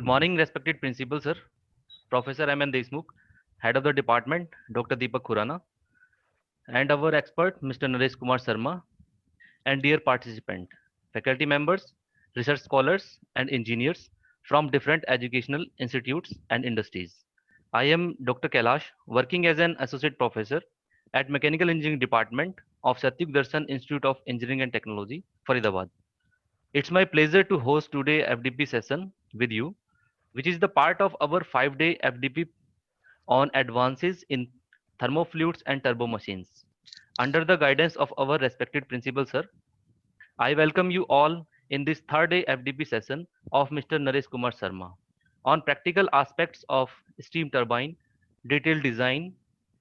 Good morning, respected principal, sir. Professor M. N. Deshmukh, Head of the Department, Dr. Deepak Khurana, and our expert, Mr. Naresh Kumar Sharma, and dear participant, faculty members, research scholars, and engineers from different educational institutes and industries. I am Dr. Kailash, working as an associate professor at Mechanical Engineering Department of Satyug Darshan Institute of Engineering and Technology, Faridabad. It's my pleasure to host today FDP session with you, which is the part of our 5-day FDP on advances in thermofluids and turbo machines. Under the guidance of our respected principal, sir, I welcome you all in this third day FDP session of Mr. Naresh Kumar Sharma on practical aspects of steam turbine, detailed design.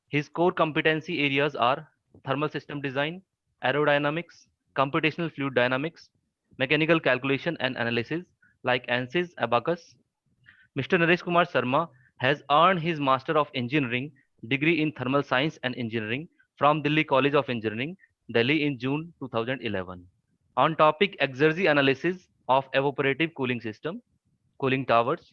His core competency areas are thermal system design, aerodynamics, computational fluid dynamics, mechanical calculation and analysis like ANSYS, Abacus. Mr. Naresh Kumar Sharma has earned his Master of Engineering degree in Thermal Science and Engineering from Delhi College of Engineering, Delhi in June 2011. On topic exergy analysis of evaporative cooling system, cooling towers,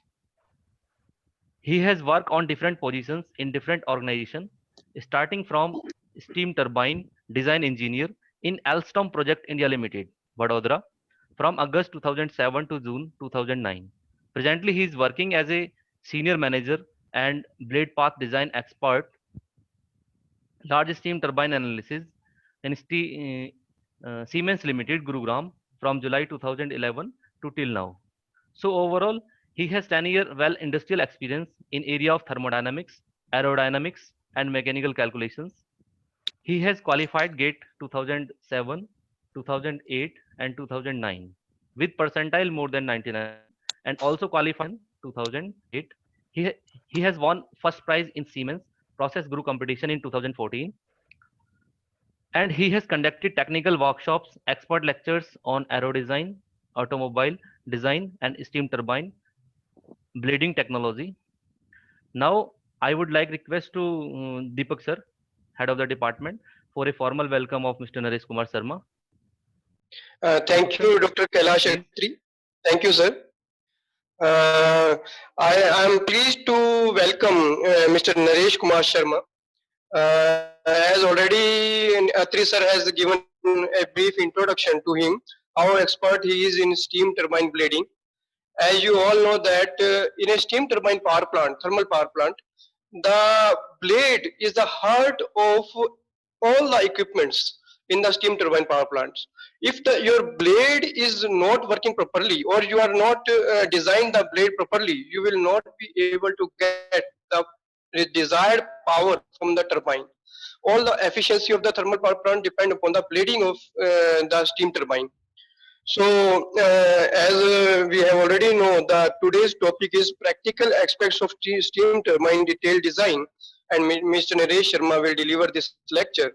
he has worked on different positions in different organizations, starting from steam turbine design engineer in Alstom Project India Limited, Vadodara, from August 2007 to June 2009. Presently, he is working as a senior manager and blade path design expert, large steam turbine analysis in Siemens Limited, Gurugram, from July 2011 to till now. So overall, he has 10-year well industrial experience in area of thermodynamics, aerodynamics, and mechanical calculations. He has qualified GATE 2007, 2008, and 2009 with percentile more than 99, and also qualified 2008. He, he has won first prize in Siemens Process Guru competition in 2014, and he has conducted technical workshops, expert lectures on aero design, automobile design, and steam turbine blading technology. Now, I would like request to Deepak sir, head of the department, for a formal welcome of Mr. Naresh Kumar Sharma. Thank you, Dr. Kailash Please. Attri. Thank you, sir. I am pleased to welcome Mr. Naresh Kumar Sharma. As already Attri sir has given a brief introduction to him, how expert he is in steam turbine blading. As you all know that in a steam turbine power plant, thermal power plant, the blade is the heart of all the equipments in the steam turbine power plants. If your blade is not working properly, or you are not designed the blade properly, you will not be able to get the desired power from the turbine. All the efficiency of the thermal power plant depend upon the blading of the steam turbine. So, as we have already know, that today's topic is practical aspects of steam turbine detailed design, and Mr. Naresh Sharma will deliver this lecture.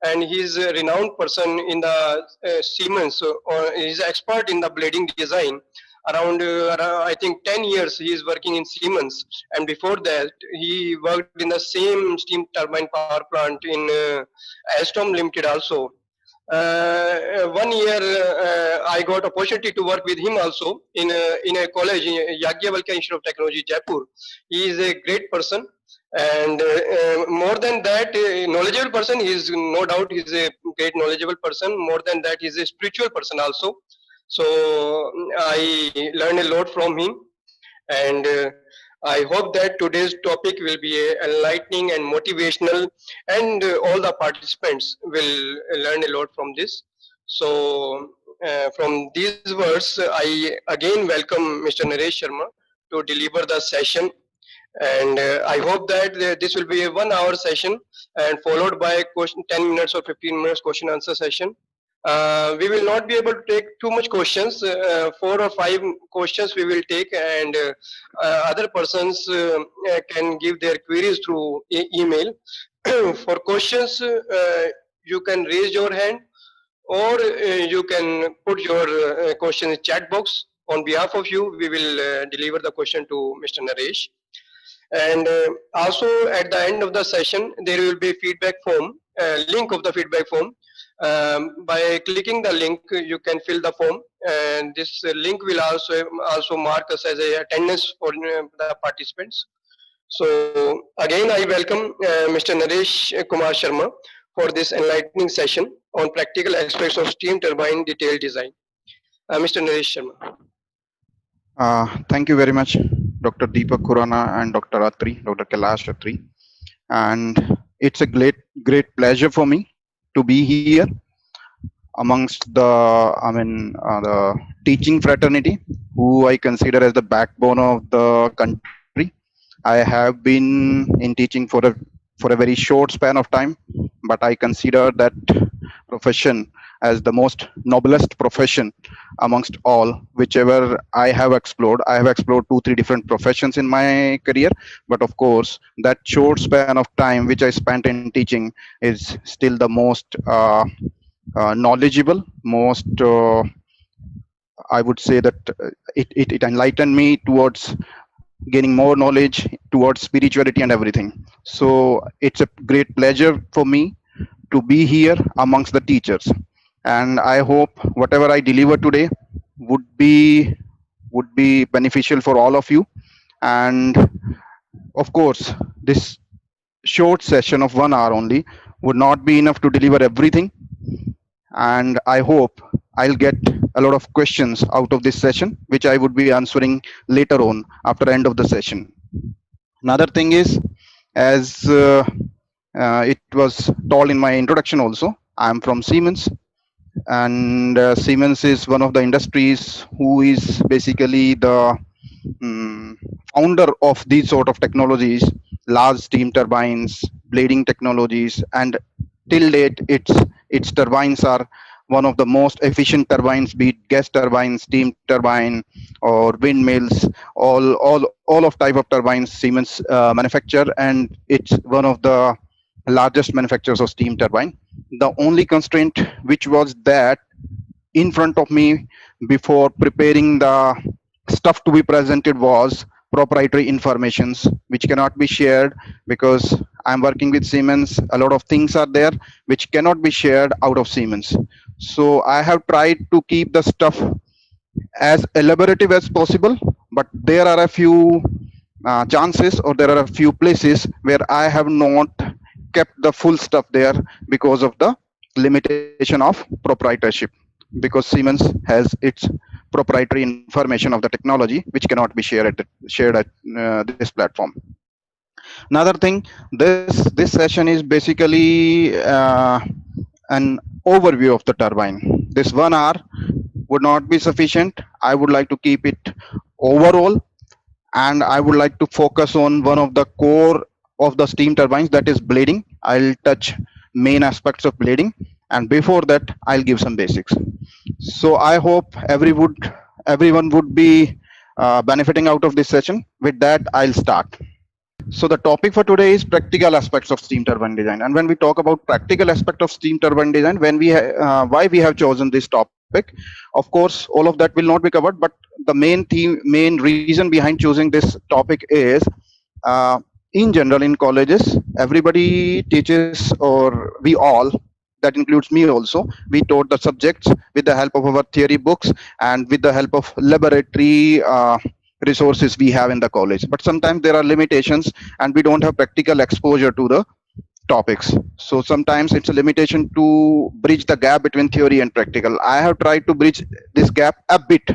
And he is a renowned person in the Siemens, or is expert in the blading design. Around I think 10 years he is working in Siemens, and before that he worked in the same steam turbine power plant in Alstom Limited also. 1 year I got opportunity to work with him also in a college in Yagyavalkya Institute of Technology, Jaipur. He is a great person, and more than that, knowledgeable person. He is no doubt he is a great knowledgeable person. More than that, he is a spiritual person also. So I learned a lot from him, and I hope that today's topic will be enlightening and motivational, and all the participants will learn a lot from this. So, from these words, I again welcome Mr. Naresh Sharma to deliver the session, and I hope that this will be a 1 hour session, and followed by a 10 minutes or 15 minutes question answer session. We will not be able to take too much questions. 4 or 5 questions we will take, and other persons can give their queries through email. For questions, you can raise your hand, or you can put your question in chat box. On behalf of you, we will deliver the question to Mr. Naresh. And also at the end of the session, there will be feedback form, link of the feedback form. By clicking the link, you can fill the form, and this link will also mark us as a attendance for the participants. So again, I welcome Mr. Naresh Kumar Sharma for this enlightening session on practical aspects of steam turbine detailed design. Mr. Naresh Sharma. Thank you very much, Dr. Deepak Khurana and Dr. Atri, Dr. Kailash Atri. And it's a great pleasure for me to be here amongst the teaching fraternity, who I consider as the backbone of the country. I have been in teaching for a very short span of time, but I consider that profession as the most noblest profession amongst all whichever I have explored. I have explored 2 3 different professions in my career, but of course that short span of time which I spent in teaching is still the most knowledgeable, most I would say that it enlightened me towards gaining more knowledge towards spirituality and everything. So it's a great pleasure for me to be here amongst the teachers, and I hope whatever I deliver today would be beneficial for all of you. And of course, this short session of 1 hour only would not be enough to deliver everything, and I hope I'll get a lot of questions out of this session, which I would be answering later on after the end of the session. Another thing is, as it was told in my introduction also, I'm from Siemens, and Siemens is one of the industries who is basically the mm, founder of these sort of technologies, large steam turbines, blading technologies, and till date, its turbines are one of the most efficient turbines, be it gas turbine, steam turbine, or windmills. All of type of turbines Siemens manufacture, and it's one of the largest manufacturers of steam turbine. The only constraint which was that in front of me before preparing the stuff to be presented was proprietary informations which cannot be shared, because I'm working with Siemens. A lot of things are there which cannot be shared out of Siemens. So I have tried to keep the stuff as elaborative as possible, but there are a few chances, or there are a few places where I have not kept the full stuff there because of the limitation of proprietorship, because Siemens has its proprietary information of the technology which cannot be shared at this platform. Another thing, this session is basically an overview of the turbine. This 1 hour would not be sufficient. I would like to keep it overall, and I would like to focus on one of the core of the steam turbines, that is blading. I'll touch main aspects of blading, and before that I'll give some basics. So I hope everyone would be benefiting out of this session. With that, I'll start. So the topic for today is practical aspects of steam turbine design. And when we talk about practical aspect of steam turbine design, why we have chosen this topic, of course, all of that will not be covered. But the main reason behind choosing this topic is, in general, in colleges, everybody teaches, or we all, that includes me also, we taught the subjects with the help of our theory books and with the help of laboratory resources we have in the college. But sometimes there are limitations and we don't have practical exposure to the topics. So sometimes it's a limitation to bridge the gap between theory and practical. I have tried to bridge this gap a bit,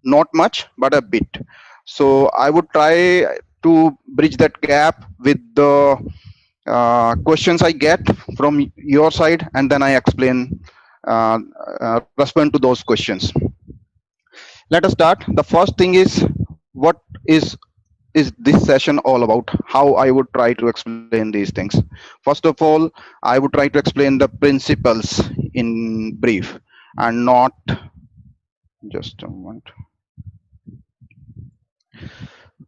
not much, but a bit. So I would try to bridge that gap with the questions I get from your side, and then I respond to those questions. Let us start. The first thing is, what is this session all about? How I would try to explain these things. First of all, I would try to explain the principles in brief, and not just a moment.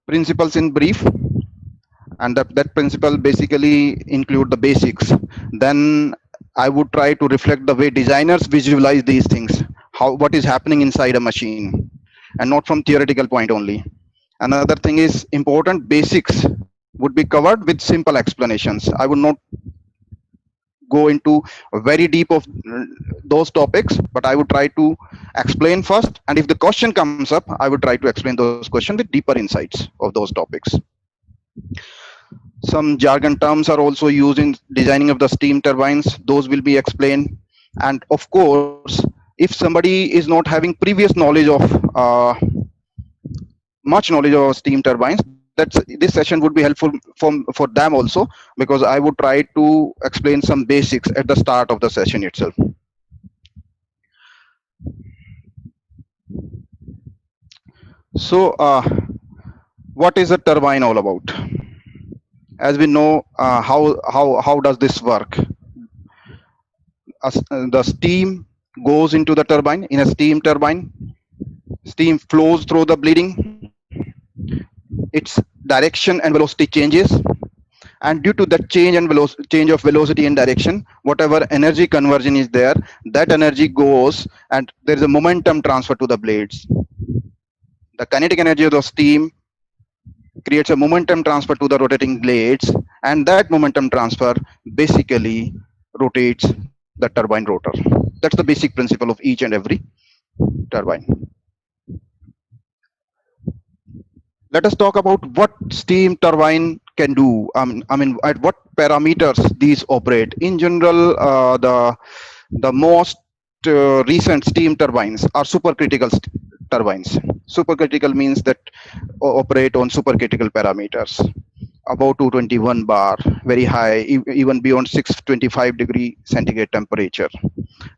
Principles in brief, and that principle basically include the basics. Then I would try to reflect the way designers visualize these things, what is happening inside a machine, and not from theoretical point only. Another thing is, important basics would be covered with simple explanations. I would not go into very deep of those topics, but I would try to explain first, and if the question comes up, I would try to explain those questions with deeper insights of those topics. Some jargon terms are also used in designing of the steam turbines. Those will be explained. And of course, if somebody is not having previous knowledge of much knowledge of steam turbines, that's this session would be helpful for them also, because I would try to explain some basics at the start of the session itself. So what is a turbine all about? As we know, how does this work? The steam goes into the turbine. In a steam turbine, steam flows through the bleeding. Its direction and velocity changes, and due to that change of velocity and direction, whatever energy conversion is there, that energy goes, and there is a momentum transfer to the blades. The kinetic energy of the steam creates a momentum transfer to the rotating blades, and that momentum transfer basically rotates the turbine rotor. That's the basic principle of each and every turbine. Let us talk about what steam turbine can do. I mean, at what parameters these operate. In general, the most recent steam turbines are supercritical turbines. Supercritical means that operate on supercritical parameters, about 221 bar, very high, even beyond 625 degree centigrade temperature.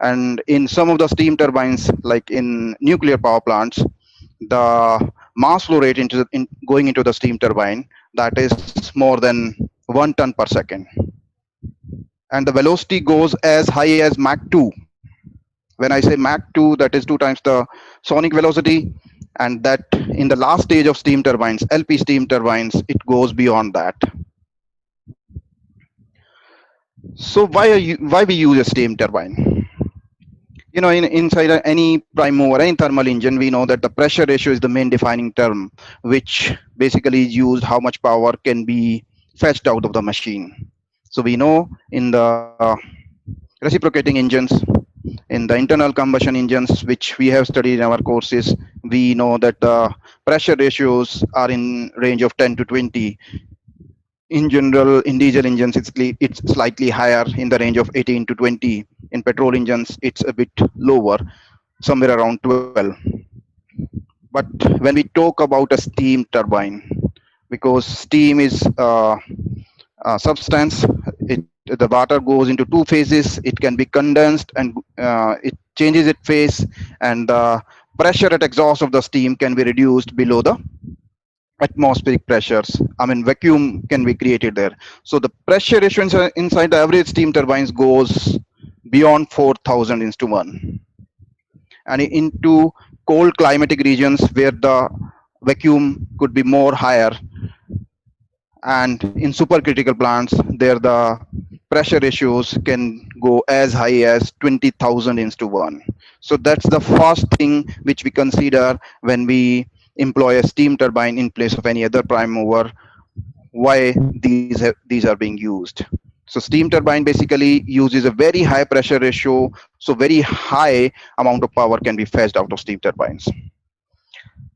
And in some of the steam turbines, like in nuclear power plants, the mass flow rate going into the steam turbine, that is more than 1 ton per second, and the velocity goes as high as Mach 2. When I say Mach 2, that is 2 times the sonic velocity, and that in the last stage of steam turbines, LP steam turbines, it goes beyond that. So why we use a steam turbine? You know, inside any prime mover, any thermal engine, we know that the pressure ratio is the main defining term, which basically is used how much power can be fetched out of the machine. So we know in the reciprocating engines, in the internal combustion engines, which we have studied in our courses, we know that the pressure ratios are in range of 10 to 20. In general, in diesel engines, it's slightly higher, in the range of 18 to 20. In petrol engines, it's a bit lower, somewhere around 12. But when we talk about a steam turbine, because steam is a substance, the water goes into two phases. It can be condensed, and it changes its phase, and the pressure at exhaust of the steam can be reduced below the atmospheric pressures. I mean, vacuum can be created there. So the pressure ratio inside the average steam turbines goes beyond 4,000:1, and into cold climatic regions where the vacuum could be more higher, and in supercritical plants, there the pressure ratios can go as high as 20,000:1. So that's the first thing which we consider when we employ a steam turbine in place of any other prime mover, why these are being used. So steam turbine basically uses a very high pressure ratio, so very high amount of power can be fetched out of steam turbines.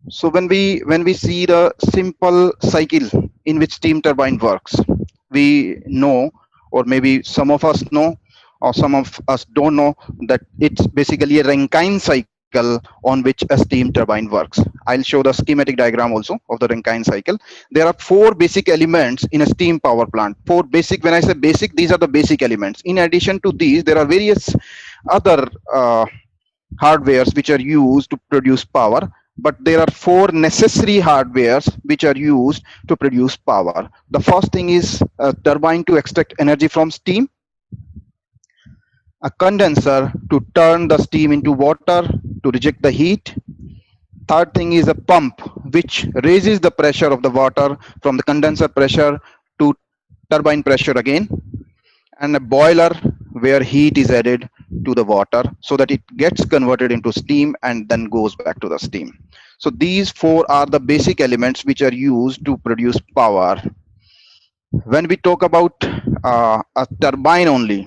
So when we see the simple cycle in which steam turbine works, we know, or maybe some of us know, or some of us don't know, that it's basically a Rankine cycle on which a steam turbine works. I'll show the schematic diagram also of the Rankine cycle. There are 4 basic elements in a steam power plant. 4 basic, when I say basic, these are the basic elements. In addition to these, there are various other hardwares which are used to produce power, but there are 4 necessary hardwares which are used to produce power. The first thing is a turbine to extract energy from steam, a condenser to turn the steam into water to reject the heat. Third thing is a pump which raises the pressure of the water from the condenser pressure to turbine pressure again, and a boiler where heat is added to the water so that it gets converted into steam and then goes back to the steam. So these 4 are the basic elements which are used to produce power. When we talk about a turbine only,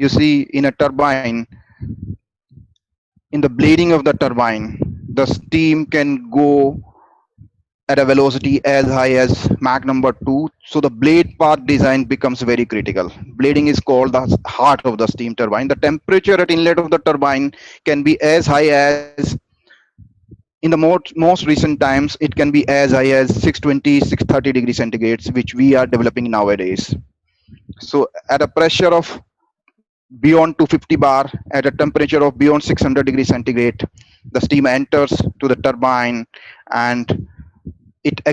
you see in a turbine, in the blading of the turbine, the steam can go at a velocity as high as Mach number 2. So the blade path design becomes very critical. Blading is called the heart of the steam turbine. The temperature at inlet of the turbine can be as high as, in the most recent times, it can be as high as 620, 630 degrees centigrades, which we are developing nowadays. So at a pressure of beyond 250 bar, at a temperature of beyond 600 degrees centigrade, the steam enters to the turbine and it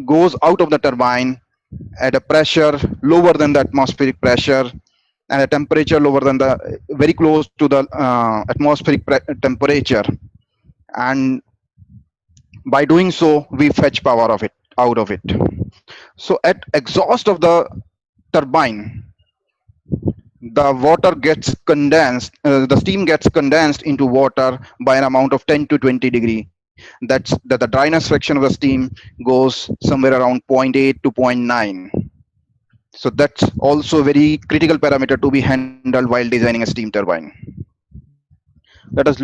goes out of the turbine at a pressure lower than the atmospheric pressure and a temperature lower than the very close to the atmospheric temperature, and by doing so we fetch power of it out of it. So at exhaust of the turbine, the water gets condensed, the steam gets condensed into water by an amount of 10 to 20 degree. That's that the dryness fraction of the steam goes somewhere around zero point 0.8 to zero point 0.9. So that's also a very critical parameter to be handled while designing a steam turbine. Let us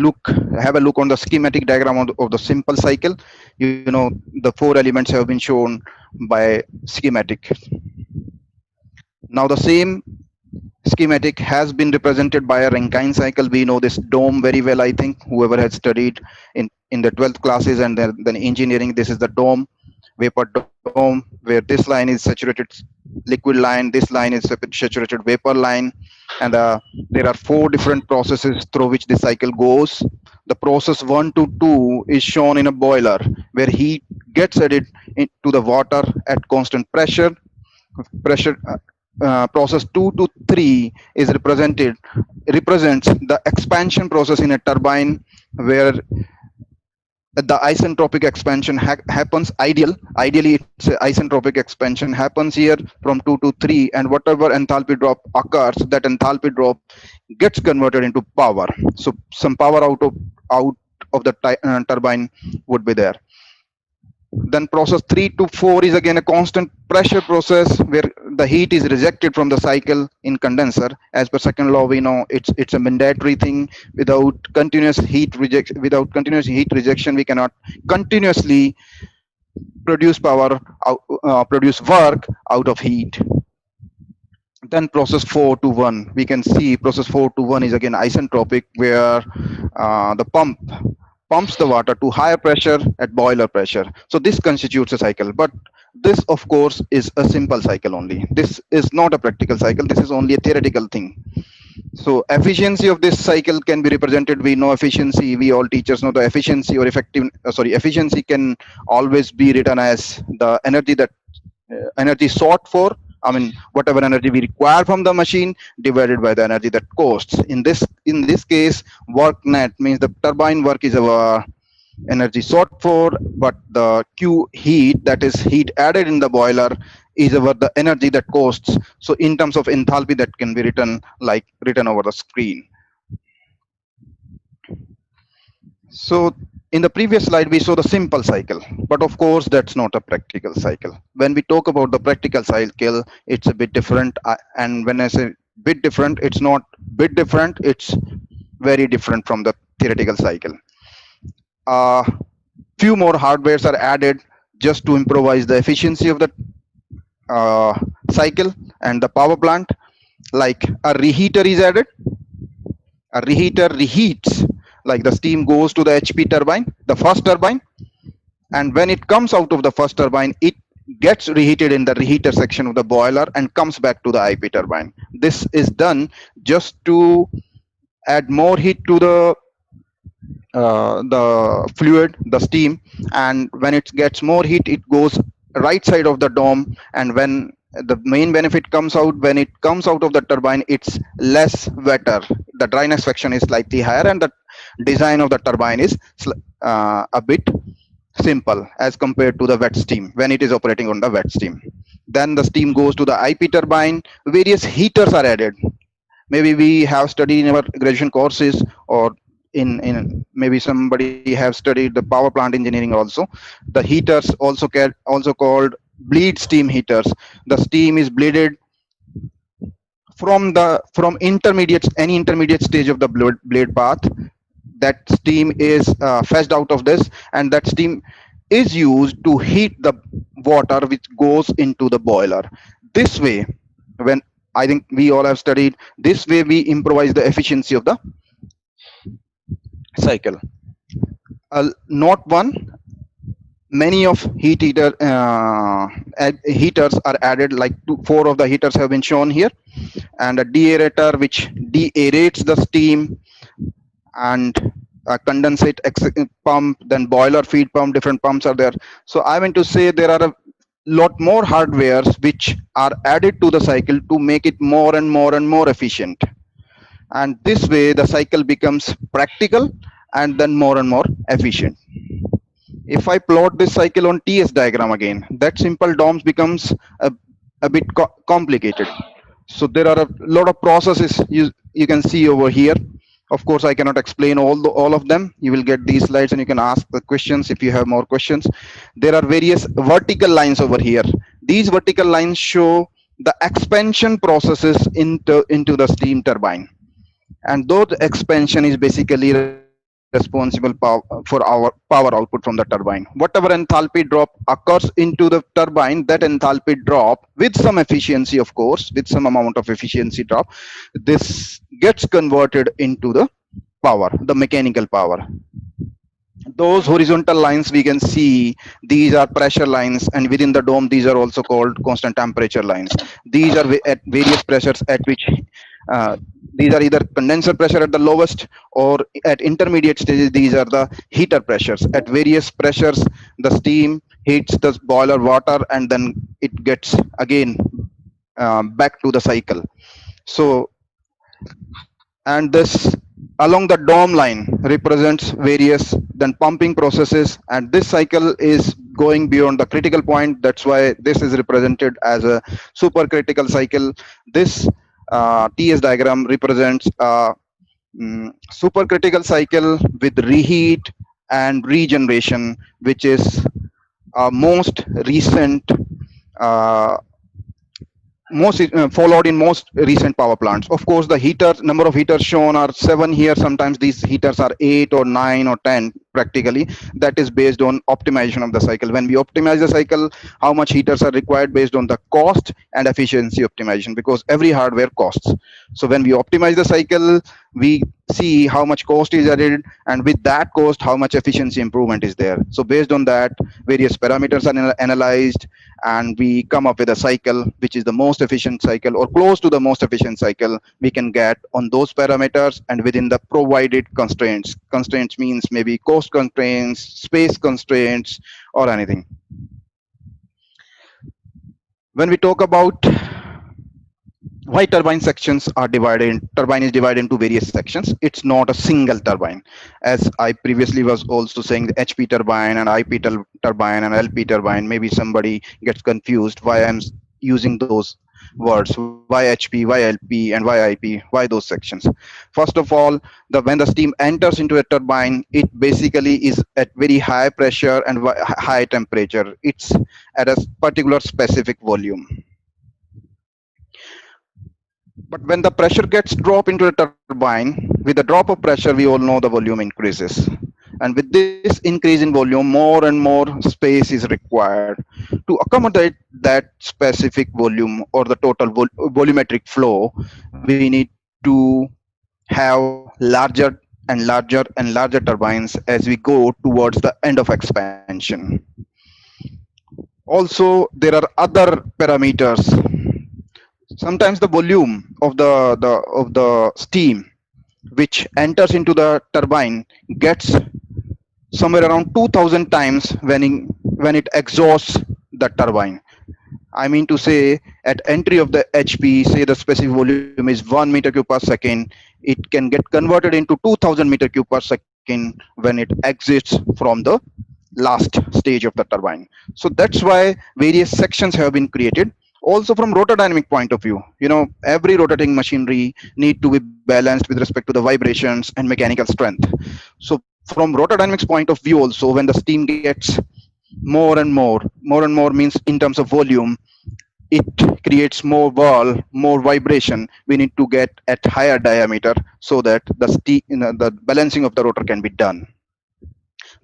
have a look on the schematic diagram of the simple cycle. You know, the 4 elements have been shown by schematic. Now the same schematic has been represented by a Rankine cycle. We know this dome very well, I think, whoever has studied in the 12th classes and then engineering. This is the dome, vapor dome, where this line is saturated liquid line, this line is saturated vapor line, and there are 4 different processes through which this cycle goes. The process 1 to 2 is shown in a boiler where heat gets added into the water at constant pressure. Process 2 to 3 is represents the expansion process in a turbine where the isentropic expansion happens. Ideally it's isentropic expansion happens here from 2 to 3, and whatever enthalpy drop occurs, that enthalpy drop gets converted into power. So some power out of the turbine would be there. Then process 3 to 4 is again a constant pressure process where the heat is rejected from the cycle in condenser. As per second law, we know it's a mandatory thing. Without continuous heat rejection, we cannot continuously produce produce work out of heat. Then process 4 to 1, we can see process 4 to 1 is again isentropic, where the pump pumps the water to higher pressure at boiler pressure. So this constitutes a cycle, but this of course is a simple cycle only. This is not a practical cycle. This is only a theoretical thing. So efficiency of this cycle can be represented. We know efficiency, we all teachers know the efficiency or efficiency can always be written as the energy that energy sought for, I mean whatever energy we require from the machine divided by the energy that costs. In this case, work net means the turbine work is our energy sought for, but the Q heat, that is heat added in the boiler, is the energy that costs. So in terms of enthalpy, that can be written over the screen. So in the previous slide, we saw the simple cycle, but of course, that's not a practical cycle. When we talk about the practical cycle, it's a bit different. And when I say bit different, it's not bit different, it's very different from the theoretical cycle. Few more hardwares are added just to improvise the efficiency of the cycle and the power plant. Like a reheater is added. A reheater reheats, like the steam goes to the HP turbine, the first turbine, and when it comes out of the first turbine, it gets reheated in the reheater section of the boiler and comes back to the IP turbine. This is done just to add more heat to the fluid, the steam, and when it gets more heat, it goes right side of the dome, and when the main benefit comes out, when it comes out of the turbine, it's less wetter. The dryness fraction is slightly higher, and the design of the turbine is a bit simple as compared to the wet steam when it is operating on the wet steam. Then the steam goes to the IP turbine. Various heaters are added. Maybe we have studied in our graduation courses, or in maybe somebody have studied the power plant engineering also. The heaters also called bleed steam heaters. The steam is bleeded from intermediate, any intermediate stage of the blade path, that steam is fetched out of this, and that steam is used to heat the water which goes into the boiler. This way, when I think we all have studied, this way we improvise the efficiency of the cycle. Not one, many of heaters are added, like four of the heaters have been shown here, and a deaerator which deaerates the steam, and a condensate pump, then boiler feed pump, different pumps are there. So I meant to say there are a lot more hardwares which are added to the cycle to make it more and more and more efficient, and this way the cycle becomes practical and then more and more efficient. If I plot this cycle on TS diagram again, that simple DOMS becomes a bit complicated. So there are a lot of processes you can see over here. Of course, I cannot explain all of them. You will get these slides and you can ask the questions if you have more questions. There are various vertical lines over here. These vertical lines show the expansion processes into the steam turbine, and those expansion is basically responsible for our power output from the turbine. Whatever enthalpy drop occurs into the turbine, that enthalpy drop, with some efficiency, of course, with some amount of efficiency drop, this gets converted into the power, the mechanical power. Those horizontal lines we can see, these are pressure lines, and within the dome these are also called constant temperature lines. These are at various pressures at which uh, these are either condenser pressure at the lowest, or at intermediate stages these are the heater pressures. At various pressures the steam heats the boiler water, and then it gets again back to the cycle. So, and this along the dome line represents various then pumping processes, and this cycle is going beyond the critical point. That's why this is represented as a supercritical cycle. This TS diagram represents a supercritical cycle with reheat and regeneration, which is most recent uh, followed in most recent power plants. Of course, the heaters, number of heaters shown are 7 here. Sometimes these heaters are 8 or 9 or 10 practically. That is based on optimization of the cycle. When we optimize the cycle, how much heaters are required based on the cost and efficiency optimization, because every hardware costs. So when we optimize the cycle, we see how much cost is added, and with that cost how much efficiency improvement is there. So based on that, various parameters are analyzed, and we come up with a cycle which is the most efficient cycle or close to the most efficient cycle we can get on those parameters and within the provided constraints. Constraints means maybe cost constraints, space constraints, or anything. When we talk about why turbine sections are divided, turbine is divided into various sections. It's not a single turbine. As I previously was also saying, the HP turbine and IP turbine and LP turbine, maybe somebody gets confused why I'm using those words. Why HP, why LP, and why IP, why those sections? First of all, when the steam enters into a turbine, it basically is at very high pressure and high temperature. It's at a particular specific volume. But when the pressure gets dropped into the turbine, with the drop of pressure, we all know the volume increases. And with this increase in volume, more and more space is required. To accommodate that specific volume or the total volumetric flow, we need to have larger and larger and larger turbines as we go towards the end of expansion. Also, there are other parameters. Sometimes the volume of the steam which enters into the turbine gets somewhere around 2000 times when it exhausts the turbine. I mean to say, at entry of the HP, say the specific volume is 1 meter cube per second, it can get converted into 2000 meter cube per second when it exits from the last stage of the turbine. So that's why various sections have been created. Also, from rotor dynamic point of view, every rotating machinery need to be balanced with respect to the vibrations and mechanical strength. So from rotor dynamics point of view also, when the steam gets more and more means in terms of volume, it creates more whirl, more vibration. We need to get at higher diameter so that the balancing of the rotor can be done.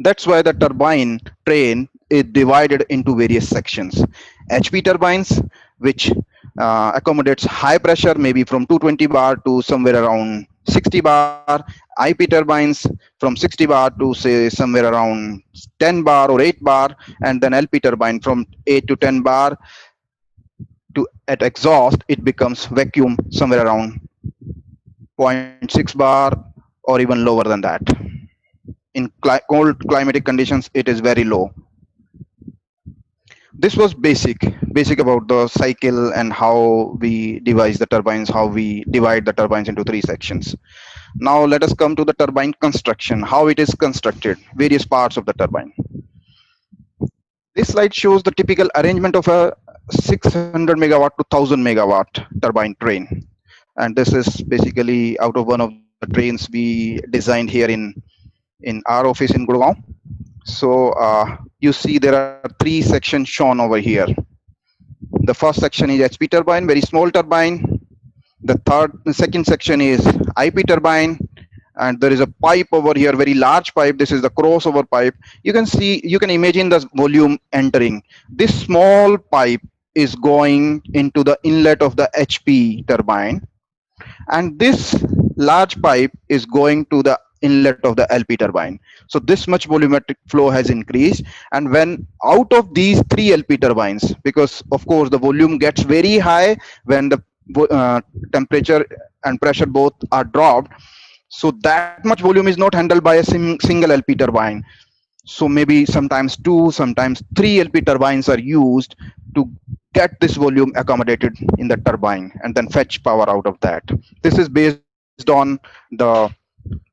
That's why the turbine train is divided into various sections. HP turbines, which accommodates high pressure, maybe from 220 bar to somewhere around 60 bar. IP turbines from 60 bar to say somewhere around 10 bar or 8 bar, and then LP turbine from 8 to 10 bar to at exhaust it becomes vacuum somewhere around zero point 0.6 bar or even lower than that. In cold climatic conditions it is very low. This was basic about the cycle and how we devise the turbines, how we divide the turbines into three sections. Now let us come to the turbine construction, how it is constructed, various parts of the turbine. This slide shows the typical arrangement of a 600 megawatt to 1000 megawatt turbine train, and this is basically out of one of the trains we designed here in our office in Gurgaon. So you see there are three sections shown over here. The first section is HP turbine, very small turbine. The second section is IP turbine, and there is a pipe over here, very large pipe. This is the crossover pipe. You can imagine the volume entering. This small pipe is going into the inlet of the HP turbine, and this large pipe is going to the inlet of the LP turbine. So this much volumetric flow has increased, and when out of these three LP turbines, because of course the volume gets very high when the temperature and pressure both are dropped, so that much volume is not handled by a single LP turbine. So maybe sometimes two, sometimes three LP turbines are used to get this volume accommodated in the turbine and then fetch power out of that. This is based on the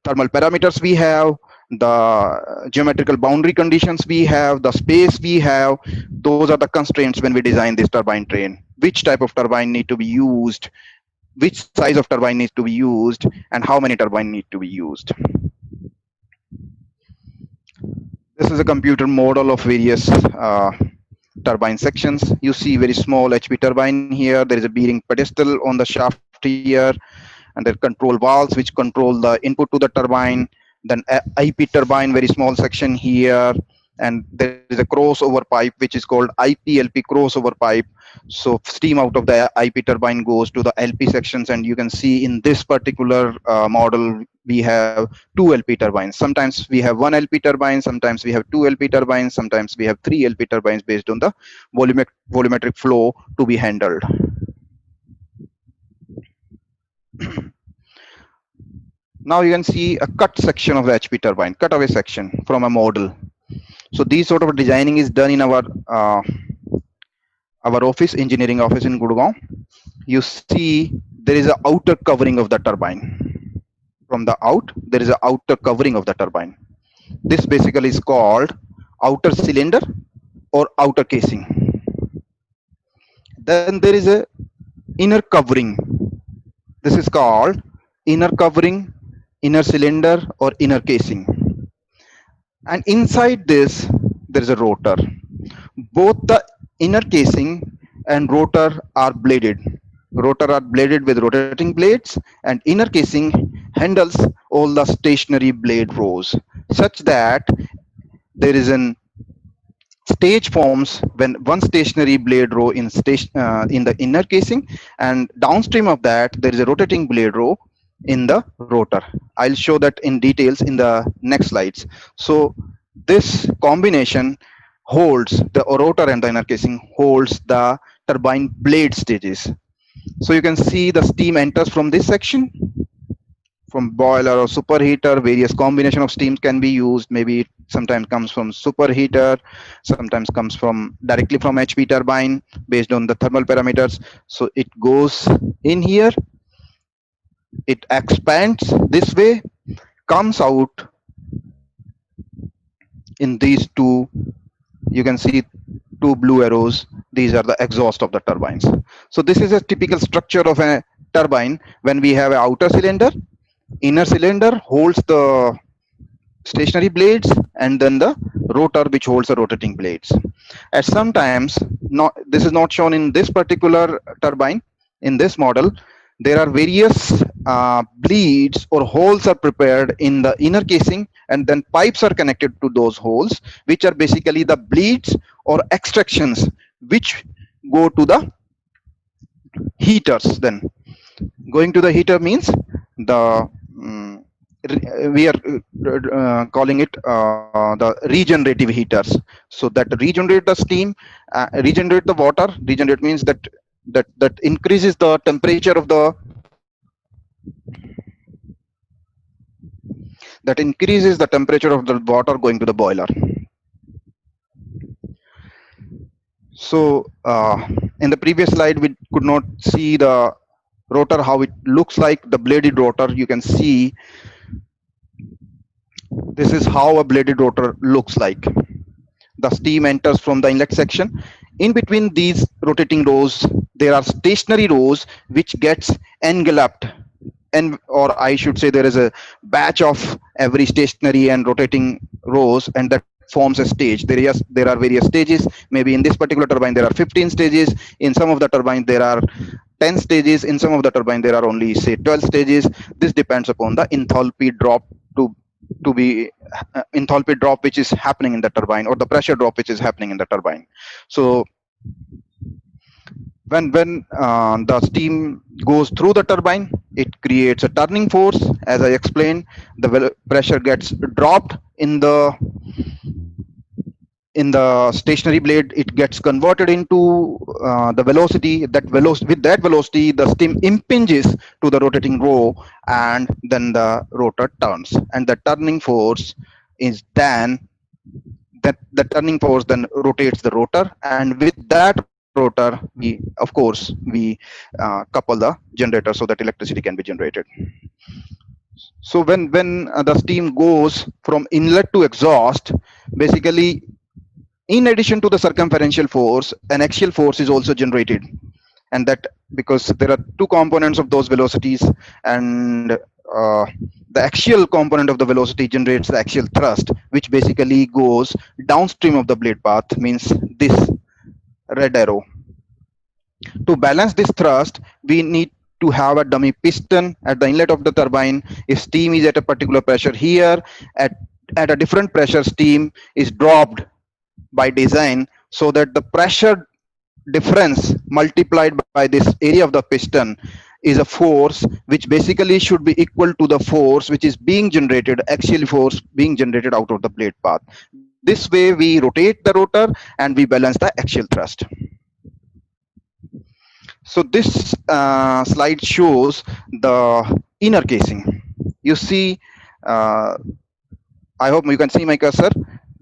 thermal parameters we have, the geometrical boundary conditions we have, the space we have. Those are the constraints when we design this turbine train. Which type of turbine need to be used, which size of turbine needs to be used, and how many turbine need to be used. This is a computer model of various turbine sections. You see very small HP turbine here. There is a bearing pedestal on the shaft here, and there are control valves which control the input to the turbine. Then IP turbine, very small section here, and there is a crossover pipe which is called IP-LP crossover pipe. So steam out of the IP turbine goes to the LP sections, and you can see in this particular model we have two LP turbines. Sometimes we have one LP turbine, sometimes we have two LP turbines, sometimes we have three LP turbines based on the volumetric flow to be handled. Now you can see a cut section of the HP turbine, cutaway section from a model. So these sort of designing is done in our office, engineering office in Gurgaon. You see there is an outer covering of the turbine. From the out, there is an outer covering of the turbine. This basically is called outer cylinder or outer casing. Then there is a inner covering. This is called inner covering, inner cylinder, or inner casing. And inside this, there is a rotor. Both the inner casing and rotor are bladed. Rotor are bladed with rotating blades, and inner casing handles all the stationary blade rows, such that there is an stage forms when one stationary blade row in the inner casing, and downstream of that there is a rotating blade row in the rotor. I'll show that in details in the next slides. So this combination holds the rotor, and the inner casing holds the turbine blade stages. So you can see the steam enters from this section, from boiler or superheater. Various combination of steams can be used. Maybe it sometimes comes from superheater, sometimes comes from directly from HP turbine based on the thermal parameters. So it goes in here, it expands this way, comes out in these two. You can see two blue arrows. These are the exhaust of the turbines. So this is a typical structure of a turbine. When we have an outer cylinder, inner cylinder holds the stationary blades, and then the rotor which holds the rotating blades. At sometimes, not this is not shown in this particular turbine. In this model, there are various bleeds or holes are prepared in the inner casing, and then pipes are connected to those holes, which are basically the bleeds or extractions which go to the heaters. Then going to the heater means the we are calling it the regenerative heaters. So that regenerate the steam, regenerate the water. Regenerate means that increases the temperature of the water going to the boiler. So in the previous slide we could not see the rotor, how it looks like, the bladed rotor. You can see this is how a bladed rotor looks like. The steam enters from the inlet section. In between these rotating rows, there are stationary rows which gets enveloped, and or I should say there is a batch of every stationary and rotating rows, and that forms a stage. There are various stages. Maybe in this particular turbine there are 15 stages. In some of the turbines there are 10 stages. In some of the turbine there are only say 12 stages. This depends upon the enthalpy drop to be enthalpy drop which is happening in the turbine, or the pressure drop which is happening in the turbine. So when the steam goes through the turbine, it creates a turning force. As I explained, the pressure gets dropped in the stationary blade. It gets converted into the velocity. With that velocity, the steam impinges to the rotating row, and then the rotor turns, and the turning force is then the turning force then rotates the rotor, and with that rotor we couple the generator so that electricity can be generated. So when the steam goes from inlet to exhaust, basically in addition to the circumferential force, an axial force is also generated, and that because there are two components of those velocities, and the axial component of the velocity generates the axial thrust, which basically goes downstream of the blade path, means this red arrow. To balance this thrust, we need to have a dummy piston at the inlet of the turbine. If steam is at a particular pressure here, at a different pressure, steam is dropped by design, so that the pressure difference multiplied by this area of the piston is a force which basically should be equal to the force which is being generated, axial force being generated out of the blade path. This way we rotate the rotor and we balance the axial thrust. So this slide shows the inner casing. You see, I hope you can see my cursor.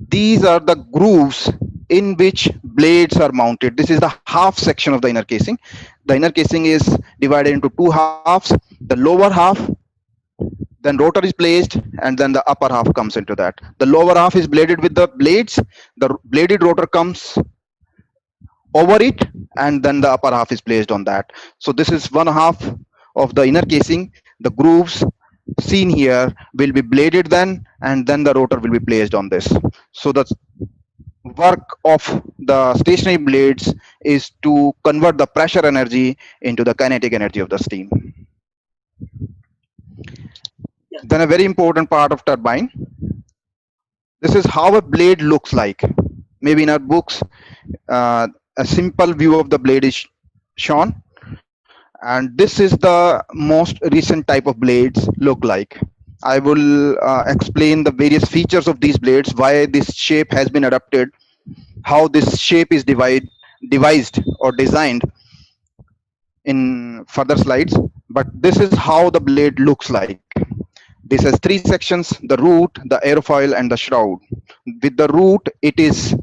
These are the grooves in which blades are mounted. This is the half section of the inner casing. The inner casing is divided into two halves. The lower half, then rotor is placed, and then the upper half comes into that. The lower half is bladed with the blades. The bladed rotor comes over it, and then the upper half is placed on that. So this is one half of the inner casing. The grooves seen here will be bladed then, and then the rotor will be placed on this. So the work of the stationary blades is to convert the pressure energy into the kinetic energy of the steam. Then a very important part of turbine. This is how a blade looks like. Maybe in our books, a simple view of the blade is shown, and this is the most recent type of blades look like. I will explain the various features of these blades, why this shape has been adapted, how this shape is devised or designed in further slides. But this is how the blade looks like. This has three sections: the root, the aerofoil, and the shroud. With the root, it is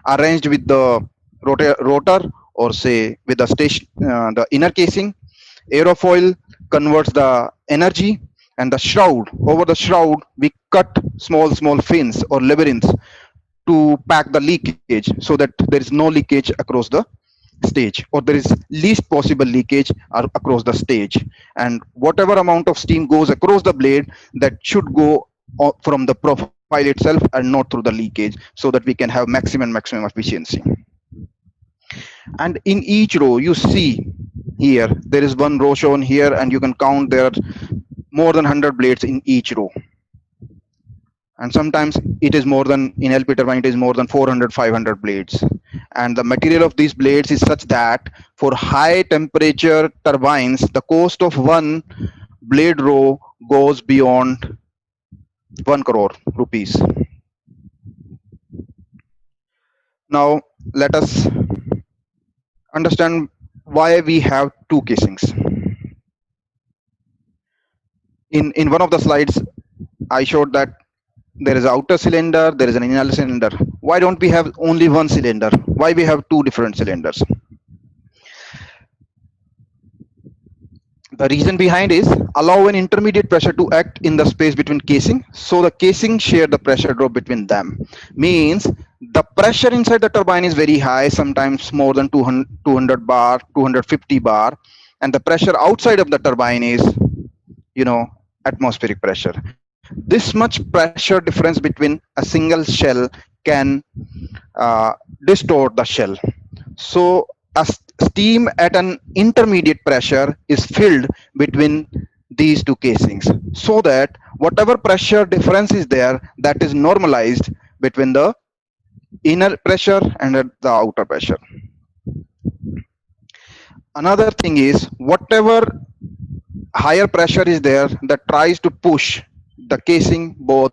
arranged with the rotor, or say with the station, the inner casing. Aerofoil converts the energy, and the shroud, over the shroud we cut small fins or labyrinths to pack the leakage, so that there is no leakage across the stage, or there is least possible leakage across the stage, and whatever amount of steam goes across the blade, that should go from the profile pile itself and not through the leakage, so that we can have maximum efficiency. And in each row you see here there is one row shown here, and you can count there are more than 100 blades in each row, and sometimes it is more than, in LP turbine it is more than 400-500 blades. And the material of these blades is such that for high temperature turbines the cost of one blade row goes beyond 1 crore rupees. Now let us understand why we have two casings. In one of the slides I showed that there is an outer cylinder, there is an inner cylinder. Why don't we have only one cylinder? Why we have two different cylinders? The reason behind is allow an intermediate pressure to act in the space between casing, so the casing share the pressure drop between them. Means the pressure inside the turbine is very high, sometimes more than 200 bar, 250 bar, and the pressure outside of the turbine is, atmospheric pressure. This much pressure difference between a single shell can distort the shell. So steam at an intermediate pressure is filled between these two casings, so that whatever pressure difference is there, that is normalized between the inner pressure and the outer pressure. Another thing is, whatever higher pressure is there, that tries to push the casing both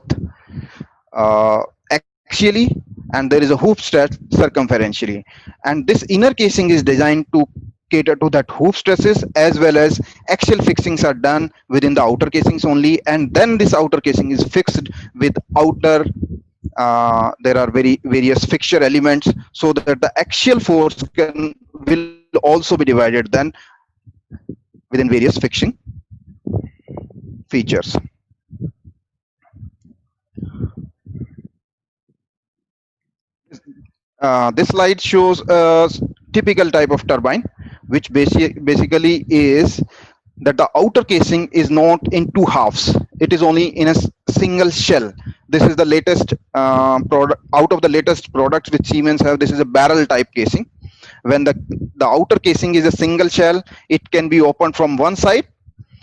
axially, and there is a hoop stress circumferentially, and this inner casing is designed to cater to that hoop stresses, as well as axial fixings are done within the outer casings only, and then this outer casing is fixed with outer there are various fixture elements, so that the axial force will also be divided then within various fixing features. This slide shows a typical type of turbine, which basically is that the outer casing is not in two halves, it is only in a single shell. This is the latest product out of the latest products which Siemens have. This is a barrel type casing. When the outer casing is a single shell, it can be opened from one side,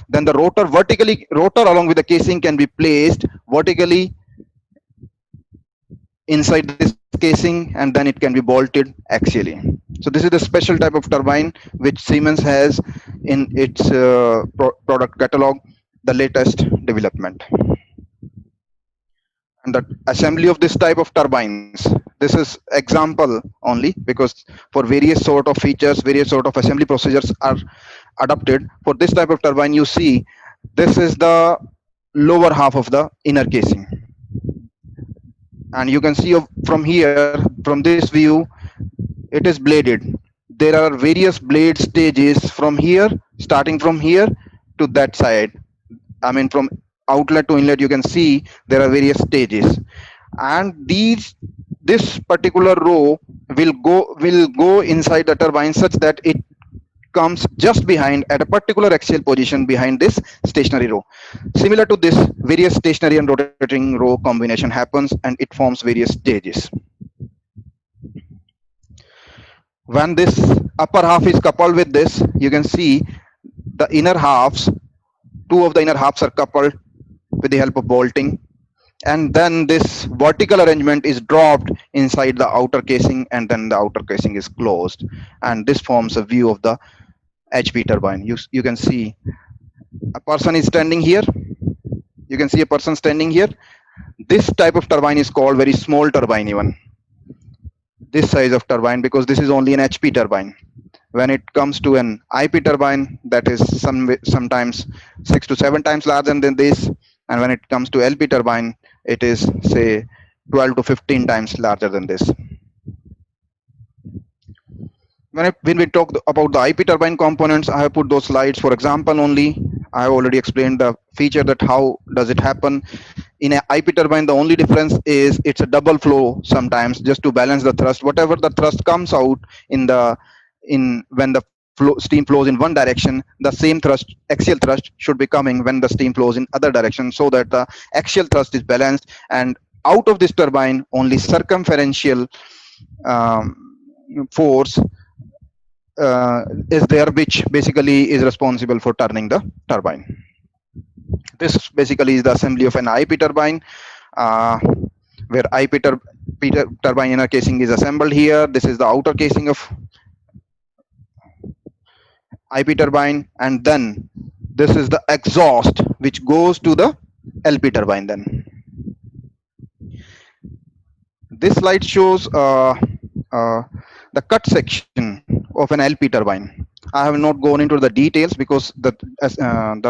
then the rotor along with the casing can be placed vertically inside this casing, and then it can be bolted axially. So this is the special type of turbine which Siemens has in its product catalog, the latest development. And the assembly of this type of turbines, this is example only, because for various sort of features, various sort of assembly procedures are adopted. For this type of turbine, you see this is the lower half of the inner casing, and you can see from here, from this view, it is bladed. There are various blade stages from here, starting from here to that side. I mean, from outlet to inlet, you can see there are various stages, and this particular row will go inside the turbine such that it comes just behind, at a particular axial position behind this stationary row. Similar to this, various stationary and rotating row combination happens, and it forms various stages. When this upper half is coupled with this, you can see the inner halves, two of the inner halves are coupled with the help of bolting, and then this vertical arrangement is dropped inside the outer casing, and then the outer casing is closed, and this forms a view of the HP turbine. You can see a person is standing here. You can see a person standing here. This type of turbine is called very small turbine, even this size of turbine, because this is only an HP turbine. When it comes to an IP turbine, that is sometimes 6 to 7 times larger than this, and when it comes to LP turbine, it is say 12 to 15 times larger than this. When we talk about the IP turbine components, I have put those slides for example only. I have already explained the feature, that how does it happen. In an IP turbine, the only difference is it's a double flow sometimes, just to balance the thrust. Whatever the thrust comes out when the steam flows in one direction, the same thrust, axial thrust, should be coming when the steam flows in other direction, so that the axial thrust is balanced and out of this turbine, only circumferential um, force is there, which basically is responsible for turning the turbine. This basically is the assembly of an IP turbine, uh, where turbine inner casing is assembled here. This is the outer casing of IP turbine, and then this is the exhaust which goes to the LP turbine. Then this slide shows uh, the cut section of an LP turbine. I have not gone into the details because the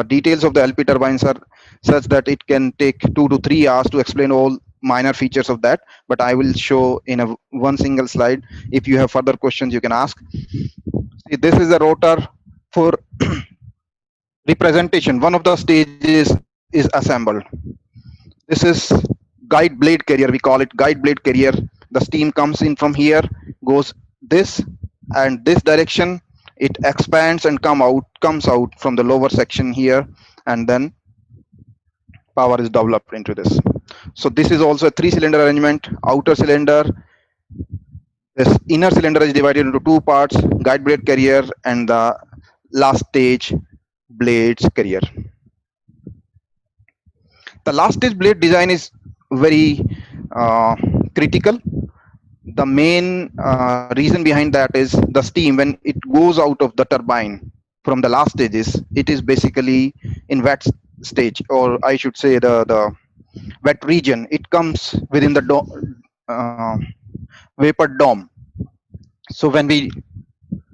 details of the LP turbines are such that it can take 2 to 3 hours to explain all minor features of that. But I will show in one single slide. If you have further questions, you can ask. See, this is a rotor for representation. One of the stages is assembled. This is guide blade carrier. We call it guide blade carrier. The steam comes in from here, goes this and this direction. It expands and comes out from the lower section here, and then power is developed into this. So this is also a 3-cylinder arrangement. Outer cylinder, this inner cylinder is divided into 2 parts: guide blade carrier and the last stage blades carrier. The last stage blade design is very critical. The main reason behind that is the steam, when it goes out of the turbine from the last stages, it is basically in wet stage, or I should say the wet region. It comes within the vapor dome. So when we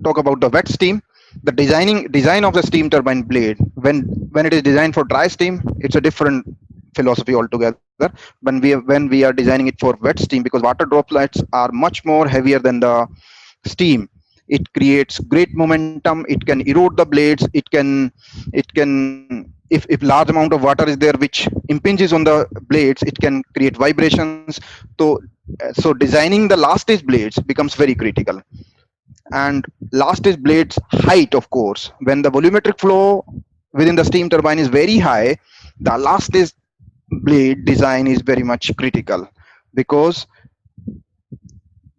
talk about the wet steam, the design of the steam turbine blade, when it is designed for dry steam, it's a different philosophy altogether. When we are designing it for wet steam, because water droplets are much more heavier than the steam, it creates great momentum. It can erode the blades. It can if large amount of water is there which impinges on the blades, it can create vibrations. So designing the last stage blades becomes very critical. And last stage blades height, of course, when the volumetric flow within the steam turbine is very high, the last stage blade design is very much critical, because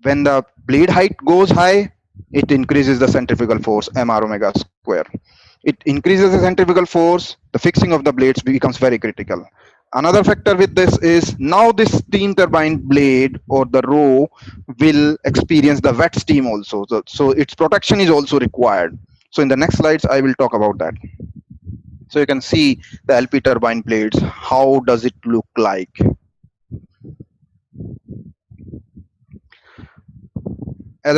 when the blade height goes high, it increases the centrifugal force, mr omega square. It increases the centrifugal force, the fixing of the blades becomes very critical. Another factor with this is, now this steam turbine blade or the row will experience the wet steam also. So its protection is also required. So in the next slides, I will talk about that. So you can see the LP turbine blades. How does it look like? As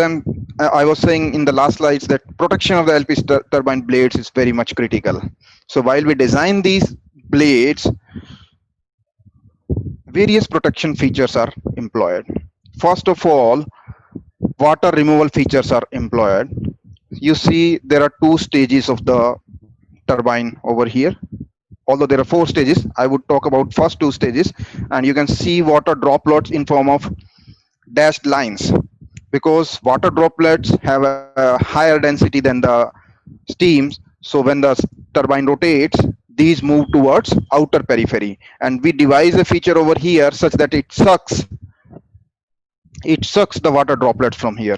I was saying in the last slides, that protection of the LP turbine blades is very much critical. So while we design these blades, various protection features are employed. First of all, water removal features are employed. You see there are 2 stages of the turbine over here. Although there are 4 stages, I would talk about first 2 stages, and you can see water droplets in form of dashed lines, because water droplets have a higher density than the steams. So when the turbine rotates, these move towards outer periphery, and we devise a feature over here such that it sucks the water droplets from here.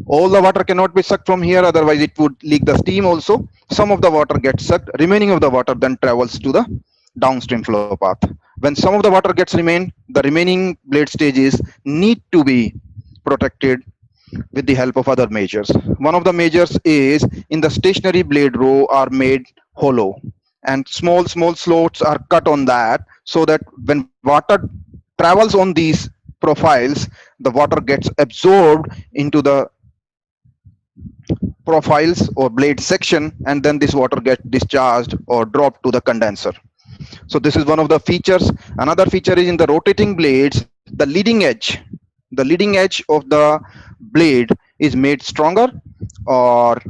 All the water cannot be sucked from here, otherwise it would leak the steam also. Some of the water gets sucked, remaining of the water then travels to the downstream flow path. When some of the water gets remain, the remaining blade stages need to be protected with the help of other measures. One of the measures is, in the stationary blade row are made hollow, and small slots are cut on that, so that when water travels on these profiles, the water gets absorbed into the profiles or blade section, and then this water gets discharged or dropped to the condenser. So this is one of the features. Another feature is, in the rotating blades, the leading edge of the blade is made stronger, or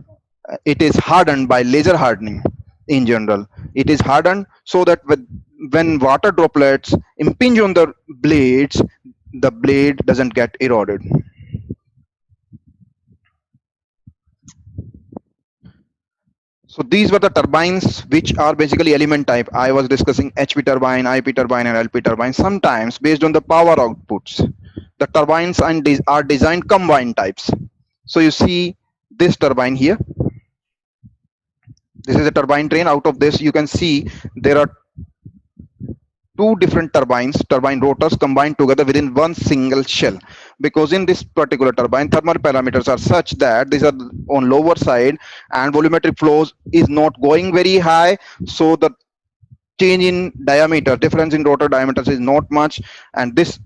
it is hardened by laser hardening. In general, it is hardened so that when water droplets impinge on the blades, the blade doesn't get eroded. So these were the turbines which are basically element type. I was discussing HP turbine, IP turbine, and LP turbine. Sometimes based on the power outputs, the turbines are designed combined types. So you see this turbine here. This is a turbine train. Out of this, you can see there are two different turbine rotors combined together within one single shell, because in this particular turbine thermal parameters are such that these are on lower side and volumetric flows is not going very high, so the change in diameter, difference in rotor diameters is not much, and this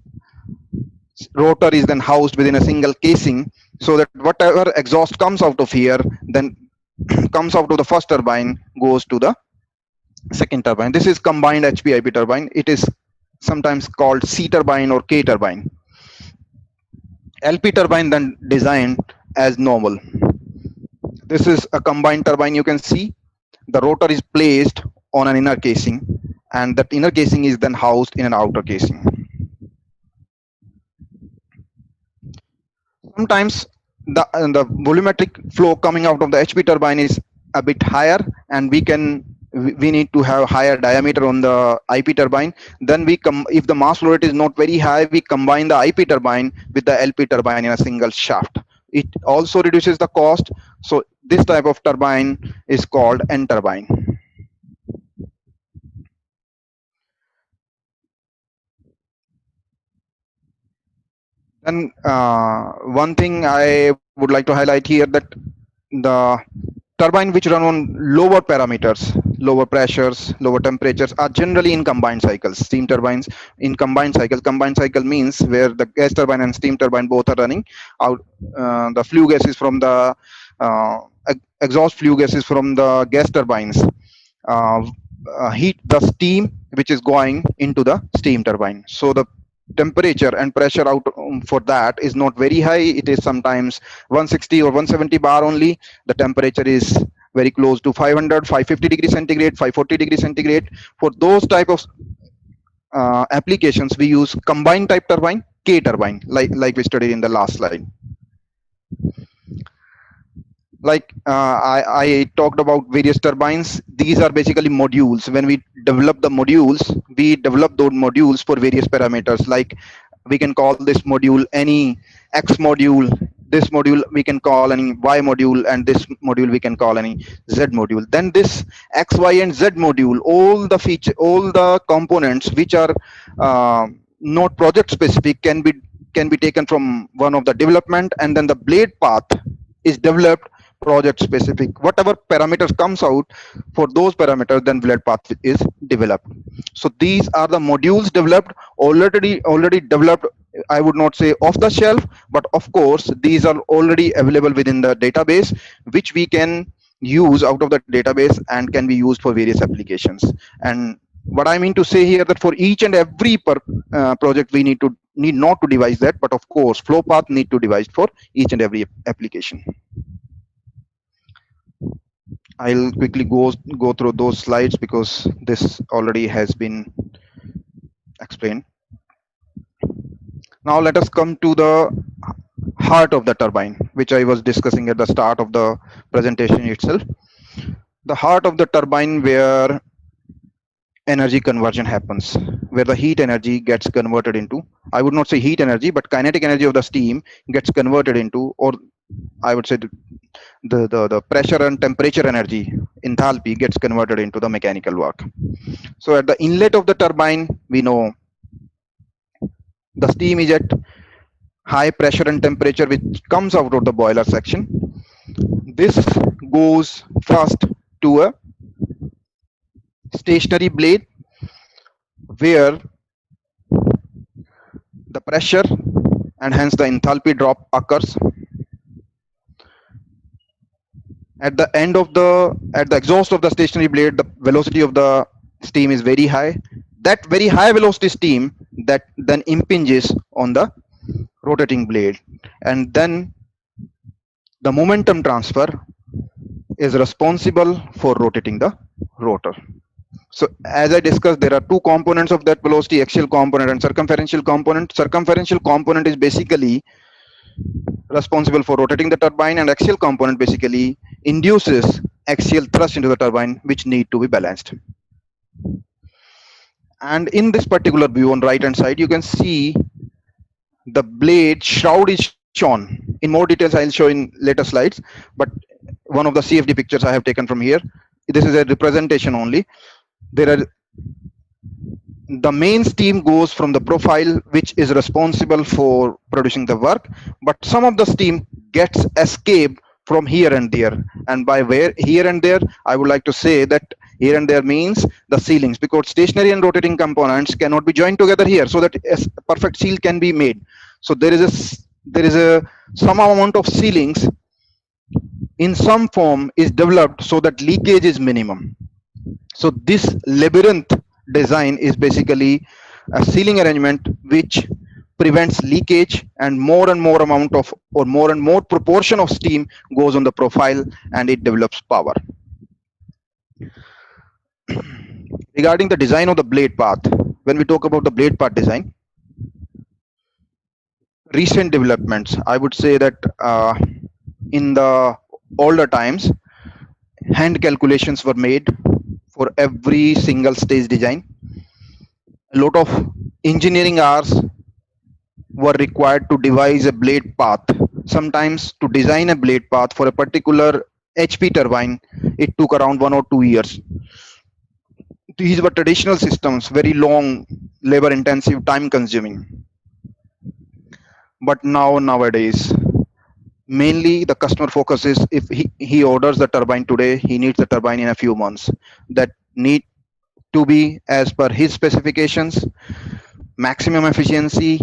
rotor is then housed within a single casing, so that whatever exhaust comes out of here then comes out of the first turbine goes to the second turbine. This is combined HP-IP turbine. It is sometimes called C turbine or K turbine. LP turbine then designed as normal. This is a combined turbine. You can see the rotor is placed on an inner casing, and that inner casing is then housed in an outer casing. Sometimes the volumetric flow coming out of the HP turbine is a bit higher, and we need to have higher diameter on the IP turbine. Then if the mass flow rate is not very high, we combine the IP turbine with the LP turbine in a single shaft. It also reduces the cost. So this type of turbine is called N turbine. And one thing I would like to highlight here, that the turbine which run on lower parameters, lower pressures, lower temperatures are generally in combined cycles. Steam turbines in combined cycle means where the gas turbine and steam turbine both are running out. The flue gases from the exhaust flue gases from the gas turbines heat the steam which is going into the steam turbine. So the temperature and pressure out for that is not very high. It is sometimes 160 or 170 bar only. The temperature is very close to 500, 550 degrees centigrade, 540 degrees centigrade. For those type of applications, we use combined type turbine, K turbine, like we studied in the last slide. Like I talked about various turbines. These are basically modules. When we develop the modules, we develop those modules for various parameters. Like we can call this module any X module, this module we can call any Y module, and this module we can call any Z module. Then this X, Y, and Z module, all the components which are not project specific can be taken from one of the development, and then the blade path is developed project specific. Whatever parameters comes out, for those parameters then blade path is developed. So these are the modules developed, already developed. I would not say off the shelf, but of course these are already available within the database, which we can use out of the database and can be used for various applications. And what I mean to say here, that for each and every project we need not to devise that, but of course flow path need to devise for each and every application. I'll quickly go through those slides because this already has been explained. Now let us come to the heart of the turbine, which I was discussing at the start of the presentation itself. The heart of the turbine, where energy conversion happens, where the heat energy gets converted into, I would not say heat energy, but kinetic energy of the steam gets converted into, or I would say the pressure and temperature energy, enthalpy, gets converted into the mechanical work. So at the inlet of the turbine, we know the steam is at high pressure and temperature, which comes out of the boiler section. This goes first to a stationary blade, where the pressure and hence the enthalpy drop occurs. At the exhaust of the stationary blade, the velocity of the steam is very high. That very high velocity steam that then impinges on the rotating blade, and then the momentum transfer is responsible for rotating the rotor. So as I discussed, there are two components of that velocity, axial component and circumferential component. Circumferential component is basically responsible for rotating the turbine, and axial component basically induces axial thrust into the turbine, which need to be balanced. And in this particular view on right hand side, you can see the blade shroud is shown. In more details, I'll show in later slides, but one of the CFD pictures I have taken from here. This is a representation only. There are the main steam goes from the profile which is responsible for producing the work, but some of the steam gets escaped from here and there. And by where here and there, I would like to say that here and there means the sealings, because stationary and rotating components cannot be joined together here so that a perfect seal can be made. So there is a some amount of sealings in some form is developed so that leakage is minimum. So this labyrinth design is basically a sealing arrangement which prevents leakage, and more amount of, or more and more proportion of steam goes on the profile and it develops power. Regarding the design of the blade path, when we talk about the blade path design, recent developments, I would say that in the older times, hand calculations were made for every single stage design. A lot of engineering hours were required to devise a blade path. Sometimes to design a blade path for a particular HP turbine, it took around 1 or 2 years. These were traditional systems, very long, labor intensive, time consuming. But nowadays, mainly the customer focuses, if he orders the turbine today, he needs the turbine in a few months. That need to be as per his specifications, maximum efficiency,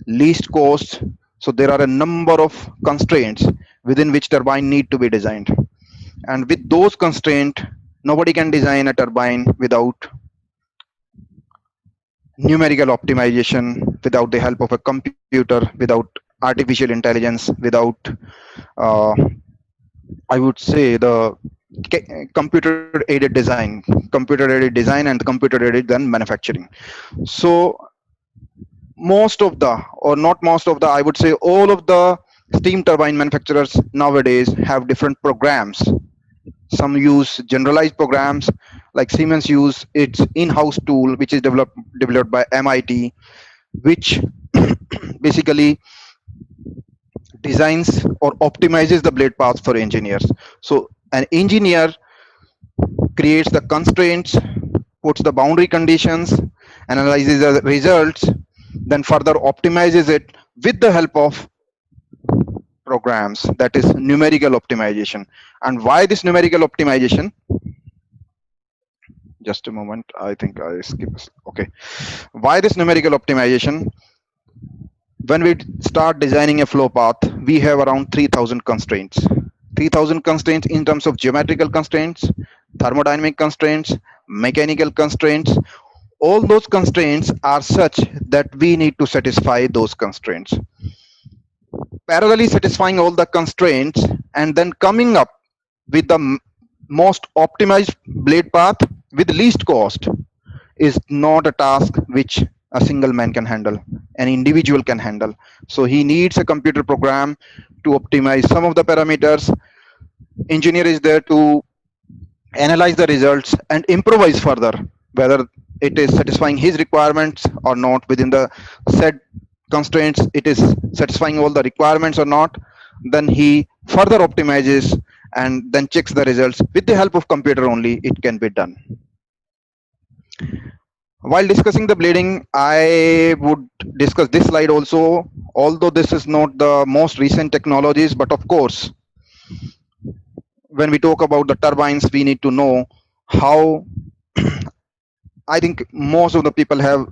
least cost. So there are a number of constraints within which turbine need to be designed. And with those constraints, nobody can design a turbine without numerical optimization, without the help of a computer, without artificial intelligence, without I would say the computer aided design and the computer aided then manufacturing. So most of the, or not most of the, I would say all of the steam turbine manufacturers nowadays have different programs. Some use generalized programs, like Siemens use its in-house tool, which is developed by MIT, which basically designs or optimizes the blade paths for engineers. So an engineer creates the constraints, puts the boundary conditions, analyzes the results, then further optimizes it with the help of programs, that is numerical optimization. And why this numerical optimization? Just a moment, I think I skipped. Okay, why this numerical optimization? When we start designing a flow path, we have around 3000 constraints. 3000 constraints in terms of geometrical constraints, thermodynamic constraints, mechanical constraints. All those constraints are such that we need to satisfy those constraints. Parallelly satisfying all the constraints and then coming up with the most optimized blade path with least cost is not a task which a single man can handle, an individual can handle. So he needs a computer program to optimize some of the parameters. Engineer is there to analyze the results and improvise further, whether it is satisfying his requirements or not within the set constraints, it is satisfying all the requirements or not. Then he further optimizes and then checks the results. With the help of computer only, it can be done. While discussing the blading, I would discuss this slide also, although this is not the most recent technologies, but of course, when we talk about the turbines, we need to know how. I think most of the people have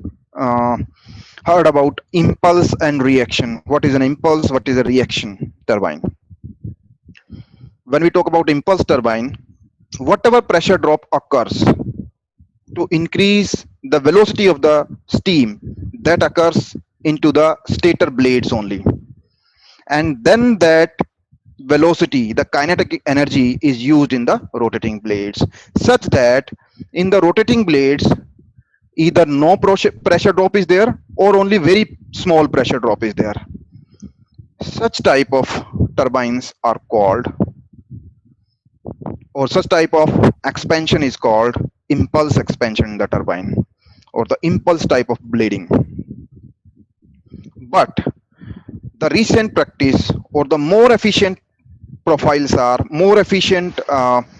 heard about impulse and reaction. What is an impulse? What is a reaction turbine? When we talk about impulse turbine, whatever pressure drop occurs to increase the velocity of the steam, that occurs into the stator blades only. And then that velocity, the kinetic energy, is used in the rotating blades, such that in the rotating blades, either no pressure drop is there or only very small pressure drop is there. Such type of turbines are called or such type of expansion is called impulse expansion in the turbine, or the impulse type of bleeding. But the recent practice or the more efficient profiles are more efficient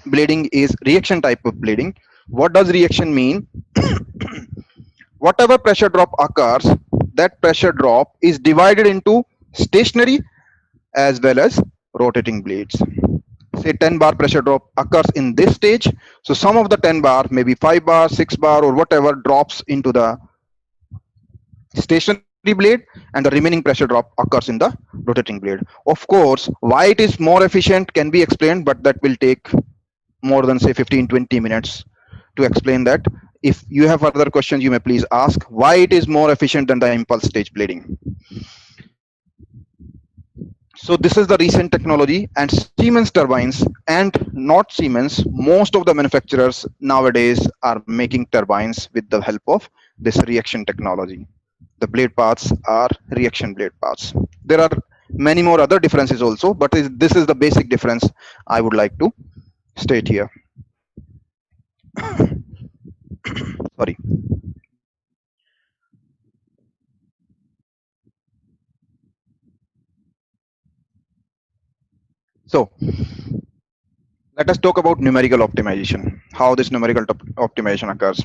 bleeding is reaction type of bleeding. What does reaction mean? Whatever pressure drop occurs, that pressure drop is divided into stationary as well as rotating bleeds. Say 10 bar pressure drop occurs in this stage, so some of the 10 bar, maybe 5 bar, 6 bar, or whatever, drops into the stationary blade, and the remaining pressure drop occurs in the rotating blade. Of course, why it is more efficient can be explained, but that will take more than say 15-20 minutes to explain that. If you have further questions, you may please ask why it is more efficient than the impulse stage bleeding. So this is the recent technology, and Siemens turbines, and not Siemens, most of the manufacturers nowadays are making turbines with the help of this reaction technology. The blade paths are reaction blade paths. There are many more other differences also, but this is the basic difference I would like to state here. Sorry. So let us talk about numerical optimization, how this numerical optimization occurs.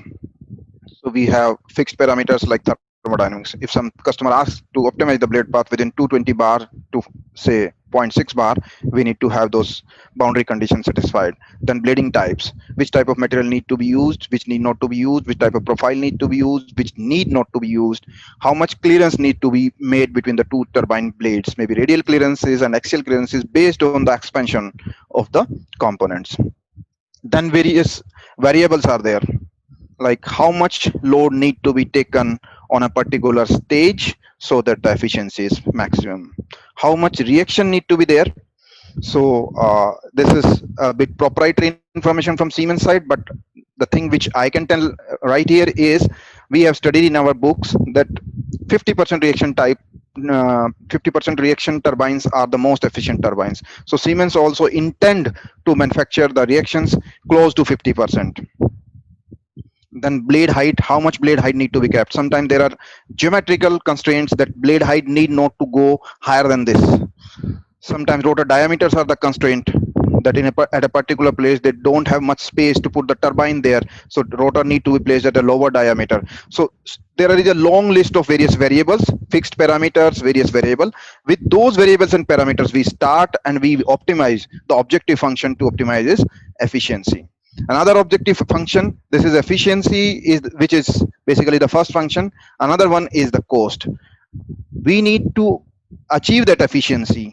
So we have fixed parameters like thermodynamics. If some customer asks to optimize the blade path within 220 bar to say 0.6 bar, we need to have those boundary conditions satisfied. Then blading types, which type of material need to be used, which need not to be used, which type of profile need to be used, which need not to be used, how much clearance need to be made between the two turbine blades, maybe radial clearances and axial clearances based on the expansion of the components. Then various variables are there, like how much load need to be taken on a particular stage so that the efficiency is maximum, how much reaction need to be there. So this is a bit proprietary information from Siemens side, but the thing which I can tell right here is we have studied in our books that 50% reaction type 50% reaction turbines are the most efficient turbines. So Siemens also intend to manufacture the reactions close to 50%. Then blade height, how much blade height need to be kept. Sometimes there are geometrical constraints that blade height need not to go higher than this. Sometimes rotor diameters are the constraint, that at a particular place they don't have much space to put the turbine there, so rotor need to be placed at a lower diameter. So there is a long list of various variables, fixed parameters, various variable. With those variables and parameters we start and we optimize. The objective function to optimize is efficiency. Another objective function, this is efficiency, is which is basically the first function. Another one is the cost. We need to achieve that efficiency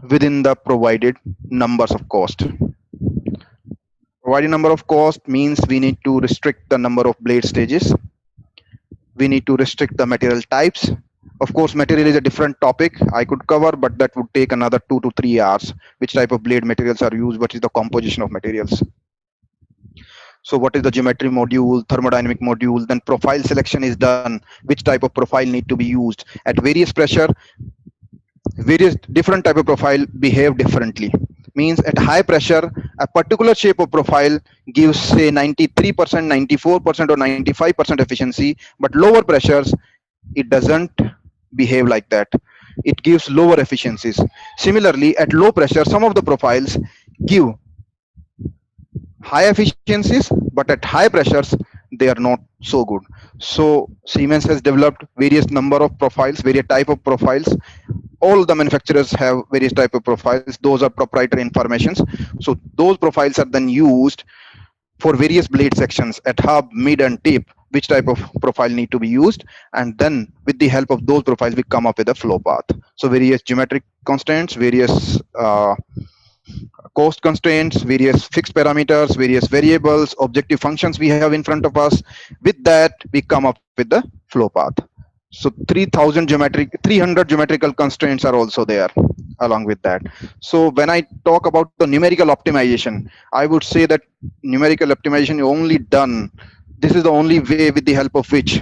within the provided numbers of cost. Provided number of cost means we need to restrict the number of blade stages. We need to restrict the material types. Of course, material is a different topic I could cover, but that would take another 2 to 3 hours. Which type of blade materials are used? What is the composition of materials? So what is the geometry module, thermodynamic module? Then profile selection is done. Which type of profile need to be used? At various pressure, various different type of profile behave differently. Means at high pressure, a particular shape of profile gives say 93%, 94% or 95% efficiency, but lower pressures, it doesn't behave like that. It gives lower efficiencies. Similarly, at low pressure, some of the profiles give high efficiencies, but at high pressures, they are not so good. So Siemens has developed various number of profiles, various type of profiles. All the manufacturers have various type of profiles. Those are proprietary informations. So those profiles are then used for various blade sections at hub, mid and tip. Which type of profile need to be used, and then with the help of those profiles we come up with a flow path. So various geometric constraints, various cost constraints, various fixed parameters, various variables, objective functions we have in front of us. With that we come up with the flow path. So 300 geometrical constraints are also there along with that. So when I talk about the numerical optimization, I would say that numerical optimization is only done, this is the only way with the help of which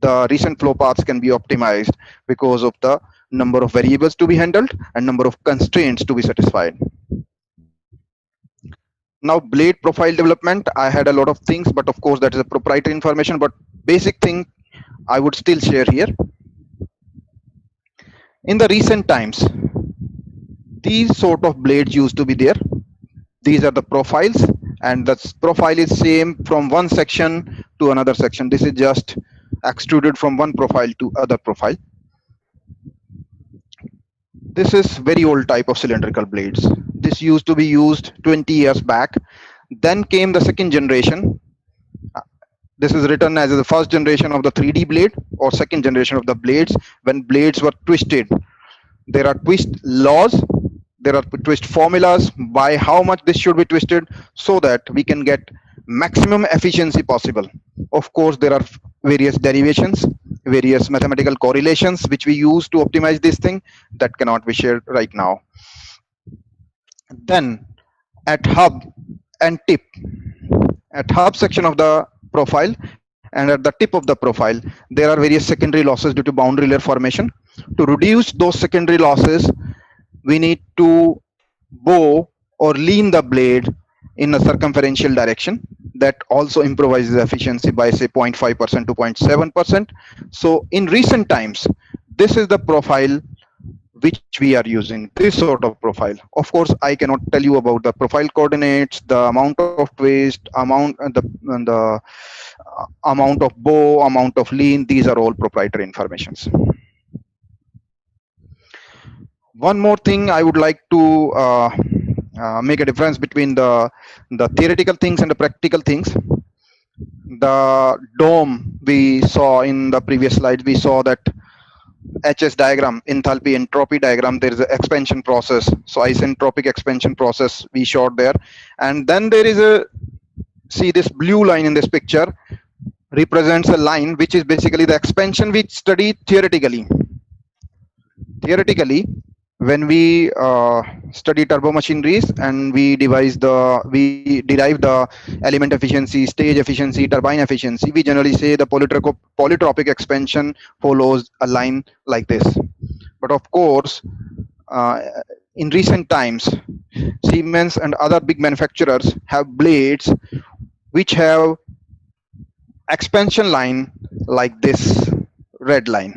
the recent flow paths can be optimized, because of the number of variables to be handled and number of constraints to be satisfied. Now blade profile development, I had a lot of things, but of course that is a proprietary information, but basic thing I would still share here. In the recent times, these sort of blades used to be there. These are the profiles, and the profile is same from one section to another section. This is just extruded from one profile to other profile. This is very old type of cylindrical blades. This used to be used 20 years back. Then came the second generation. This is written as the first generation of the 3D blade or second generation of the blades, when blades were twisted. There are twist laws, there are twist formulas by how much this should be twisted so that we can get maximum efficiency possible. Of course, there are various derivations, various mathematical correlations which we use to optimize this thing that cannot be shared right now. Then at hub and tip, at hub section of the profile and at the tip of the profile, there are various secondary losses due to boundary layer formation. To reduce those secondary losses, we need to bow or lean the blade in a circumferential direction. That also improvises efficiency by say 0.5% to 0.7%. So in recent times, this is the profile which we are using, this sort of profile. Of course, I cannot tell you about the profile coordinates, the amount of twist, the amount of bow, amount of lean. These are all proprietary informations. One more thing I would like to make a difference between the theoretical things and the practical things. The dome we saw in the previous slide, we saw that HS diagram, enthalpy entropy diagram, there is an expansion process. So isentropic expansion process we showed there. And then there is a, see this blue line in this picture represents a line which is basically the expansion we studied theoretically. Theoretically, when we study turbo machineries and we derive the element efficiency, stage efficiency, turbine efficiency, we generally say the polytropic expansion follows a line like this. But of course, in recent times, Siemens and other big manufacturers have blades which have expansion line like this red line.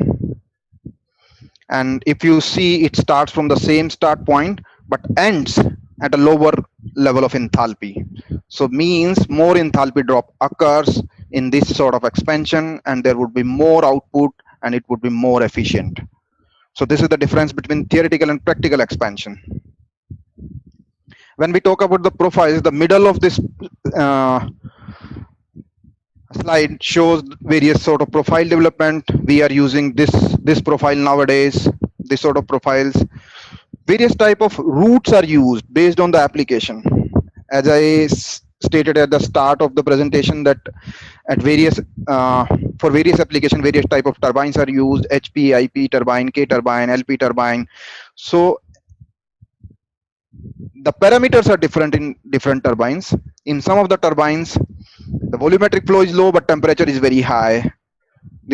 And if you see, it starts from the same start point but ends at a lower level of enthalpy. So means more enthalpy drop occurs in this sort of expansion, and there would be more output and it would be more efficient. So this is the difference between theoretical and practical expansion. When we talk about the profiles, the middle of this slide shows various sort of profile development. We are using this profile nowadays, this sort of profiles. Various type of routes are used based on the application. As I stated at the start of the presentation, that at various for various application, various type of turbines are used: HP, IP turbine, K turbine, LP turbine. So the parameters are different in different turbines. In some of the turbines, the volumetric flow is low but temperature is very high.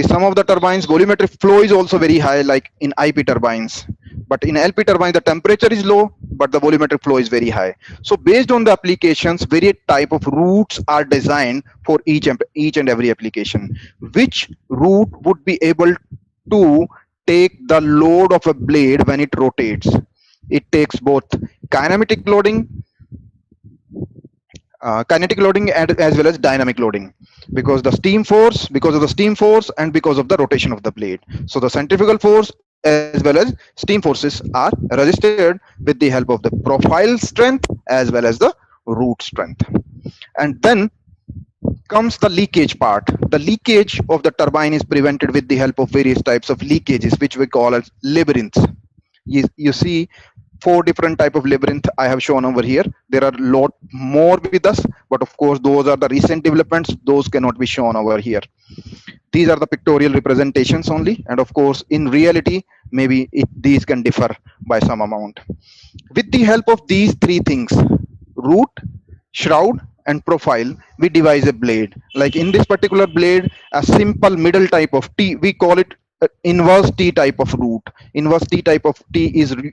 Some of the turbines, volumetric flow is also very high, like in IP turbines. But in LP turbines, the temperature is low but the volumetric flow is very high. So based on the applications, various type of routes are designed for each and every application. Which route would be able to take the load of a blade when it rotates? It takes both kinetic loading as well as dynamic loading, because of the steam force and because of the rotation of the blade. So the centrifugal force as well as steam forces are resisted with the help of the profile strength as well as the root strength. And then comes the leakage part. The leakage of the turbine is prevented with the help of various types of leakages, which we call as labyrinths. You see 4 different type of labyrinth I have shown over here. There are a lot more with us, but of course those are the recent developments. Those cannot be shown over here. These are the pictorial representations only, and of course in reality maybe these can differ by some amount. With the help of these 3 things, root, shroud and profile, we devise a blade. Like in this particular blade, a simple middle type of T, we call it inverse T type of root. Inverse T type of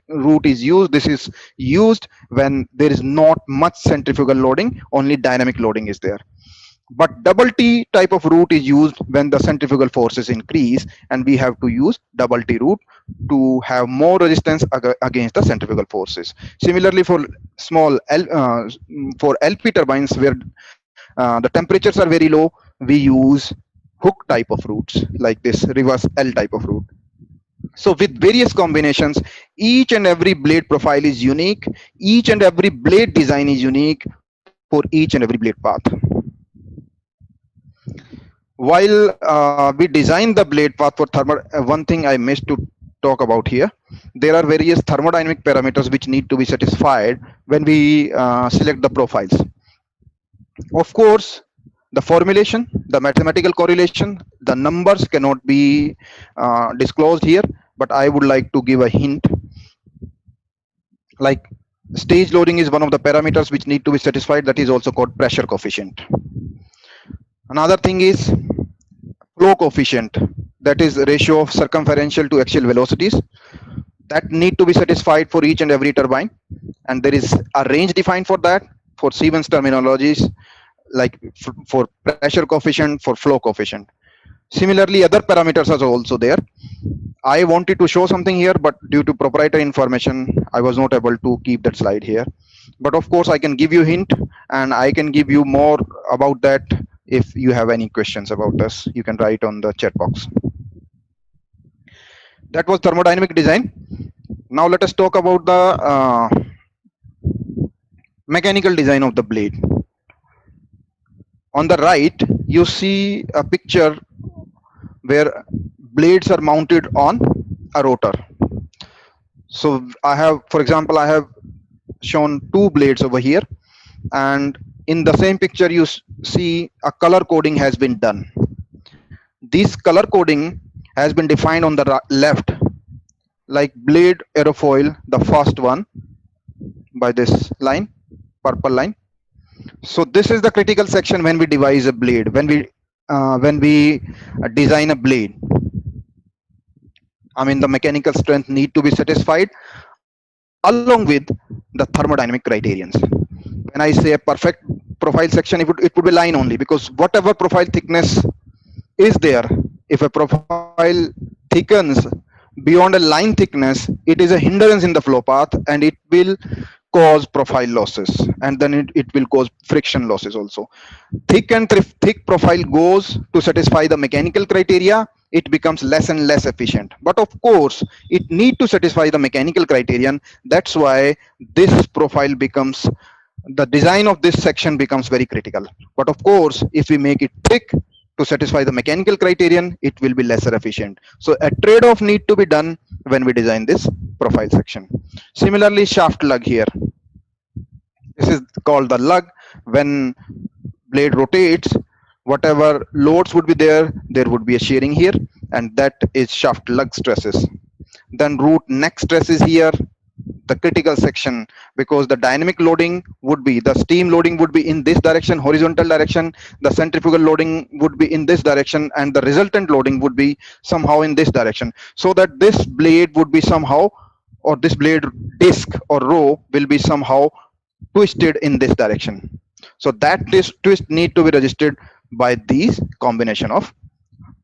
root is used. This is used when there is not much centrifugal loading, only dynamic loading is there. But double T type of root is used when the centrifugal forces increase, and we have to use double T root to have more resistance against the centrifugal forces. Similarly, for for LP turbines where the temperatures are very low, we use hook type of roots like this reverse L type of root. So with various combinations, each and every blade profile is unique. Each and every blade design is unique for each and every blade path. While we design the blade path for thermal, one thing I missed to talk about here, there are various thermodynamic parameters which need to be satisfied when we select the profiles. Of course, the formulation, the mathematical correlation, the numbers cannot be disclosed here, but I would like to give a hint. Like stage loading is one of the parameters which need to be satisfied, that is also called pressure coefficient. Another thing is flow coefficient, that is ratio of circumferential to axial velocities, that need to be satisfied for each and every turbine, and there is a range defined for that for Siemens terminologies, like for pressure coefficient, for flow coefficient. Similarly, other parameters are also there. I wanted to show something here, but due to proprietary information, I was not able to keep that slide here. But of course, I can give you a hint, and I can give you more about that. If you have any questions about this, you can write on the chat box. That was thermodynamic design. Now let us talk about the mechanical design of the blade. On the right, you see a picture where blades are mounted on a rotor. So I have, for example, I have shown two blades over here, and in the same picture you see a color coding has been done. This color coding has been defined on the left, like blade aerofoil, the first one by this line, purple line. So this is the critical section when we devise a blade, when we design a blade. I mean, the mechanical strength need to be satisfied along with the thermodynamic criterions. When I say a perfect profile section, it would be line only, because whatever profile thickness is there, if a profile thickens beyond a line thickness, it is a hindrance in the flow path, and it will cause profile losses, and then it will cause friction losses also. Thick profile goes to satisfy the mechanical criteria, it becomes less and less efficient. But of course, it need to satisfy the mechanical criterion. That's why this profile becomes, the design of this section becomes very critical. But of course, if we make it thick to satisfy the mechanical criterion, it will be lesser efficient. So a trade-off need to be done when we design this profile section. Similarly, shaft lug here. This is called the lug. When blade rotates, whatever loads would be there, there would be a shearing here, and that is shaft lug stresses. Then root neck stress is here, the critical section, because the dynamic loading would be, the steam loading would be in this direction, horizontal direction, the centrifugal loading would be in this direction, and the resultant loading would be somehow in this direction, so that this blade would be somehow, or this blade disc or row will be somehow twisted in this direction. So that twist need to be registered by these combination of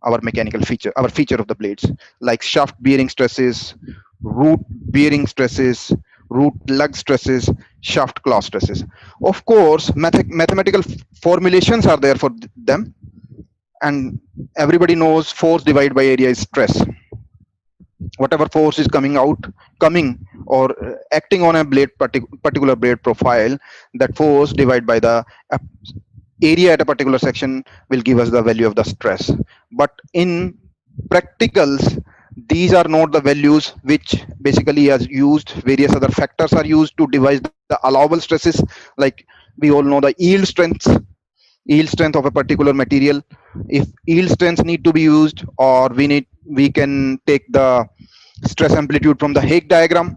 our mechanical feature, our feature of the blades, like shaft bearing stresses, root bearing stresses, root lug stresses, shaft claw stresses. Of course, mathematical formulations are there for them, and everybody knows force divided by area is stress. Whatever force is coming or acting on a blade, particular blade profile, that force divided by the area at a particular section will give us the value of the stress. But in practicals, these are not the values which basically are used. Various other factors are used to devise the allowable stresses. Like we all know the yield strength of a particular material. If yield strengths need to be used, or we can take the stress amplitude from the Hague diagram.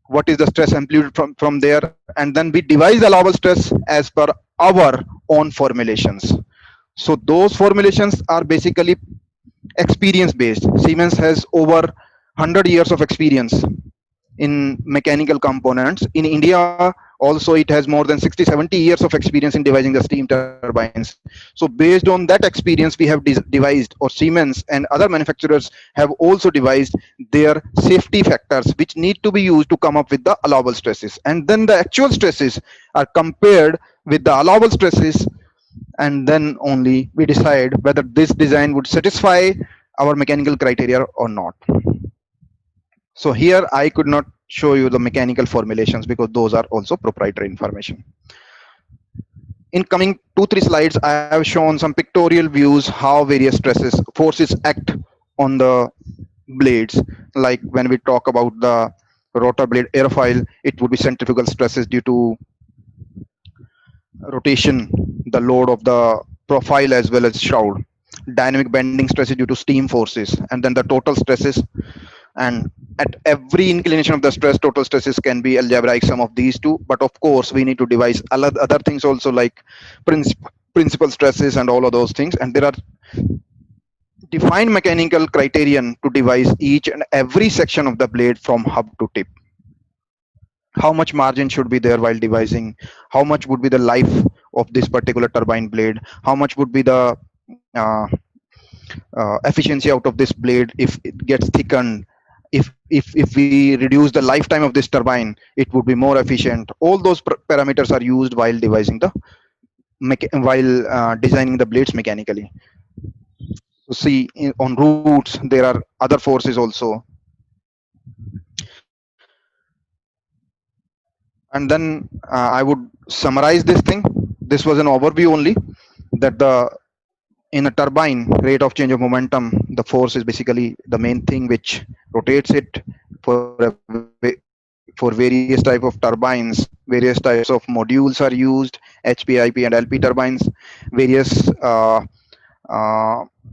What is the stress amplitude from there, and then we devise the allowable stress as per our own formulations. So those formulations are basically experience based. Siemens has over 100 years of experience in mechanical components. In India, also it has more than 60, 70 years of experience in devising the steam turbines. So based on that experience, we have devised, or Siemens and other manufacturers have also devised their safety factors, which need to be used to come up with the allowable stresses. And then the actual stresses are compared with the allowable stresses, and then only we decide whether this design would satisfy our mechanical criteria or not. So here I could not show you the mechanical formulations because those are also proprietary information. In coming 2-3 slides, I have shown some pictorial views how various forces act on the blades. Like when we talk about the rotor blade airfoil, it would be centrifugal stresses due to rotation, the load of the profile as well as shroud. Dynamic bending stresses due to steam forces, and then the total stresses. And at every inclination of the stress, total stresses can be algebraic sum of these two. But of course, we need to devise other things also, like principal stresses and all of those things. And there are defined mechanical criterion to devise each and every section of the blade from hub to tip. How much margin should be there while devising? How much would be the life of this particular turbine blade? How much would be the efficiency out of this blade if it gets thickened? If we reduce the lifetime of this turbine, it would be more efficient. All those parameters are used while devising the designing the blades mechanically. So see, on roots there are other forces also. And then I would summarize this thing. This was an overview only, that in a turbine, rate of change of momentum, the force is basically the main thing which rotates it. For various type of turbines, various types of modules are used, HP, IP, and LP turbines. Various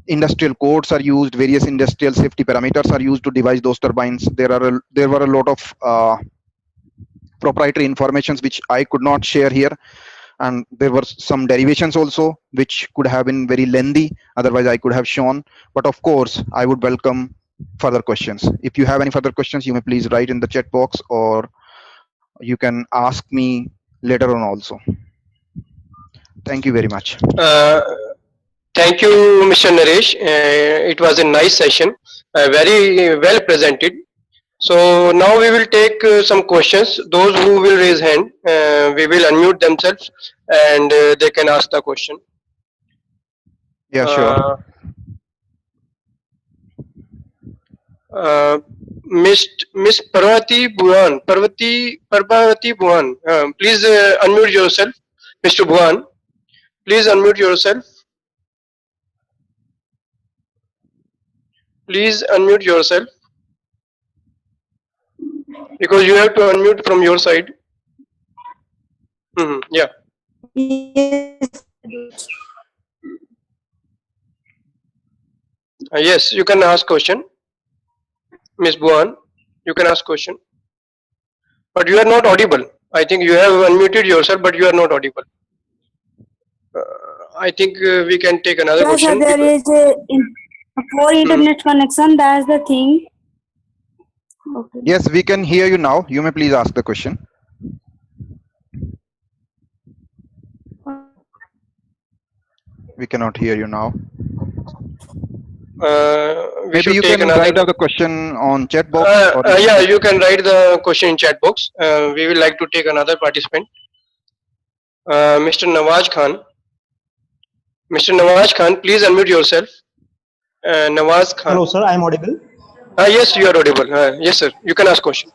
industrial codes are used. Various industrial safety parameters are used to devise those turbines. There were a lot of proprietary informations which I could not share here, and there were some derivations also which could have been very lengthy, otherwise I could have shown. But of course, I would welcome further questions. If you have any further questions, you may please write in the chat box, or you can ask me later on also. Thank you very much. Thank you, Mr. Naresh. It was a nice session, very well presented. So now we will take some questions. Those who will raise hand, we will unmute themselves and they can ask the question. Yeah, sure. Miss Parvati Bhuvan, please unmute yourself. Mr. Bhuvan, please unmute yourself. Please unmute yourself, because you have to unmute from your side. Yeah. Yes, you can ask question. Miss Bhuvan, you can ask question. But you are not audible. I think you have unmuted yourself, but you are not audible. I think we can take another question. There is a poor internet connection. That's the thing. Okay. Yes, we can hear you now. You may please ask the question. We cannot hear you now. Maybe you can write out the question on chat box. Yeah, you can write the question in chat box. We will like to take another participant. Mr. Nawaz Khan. Mr. Nawaz Khan, please unmute yourself. Nawaz Khan. Hello, sir. I am audible. Yes, you are audible. Yes, sir. You can ask question.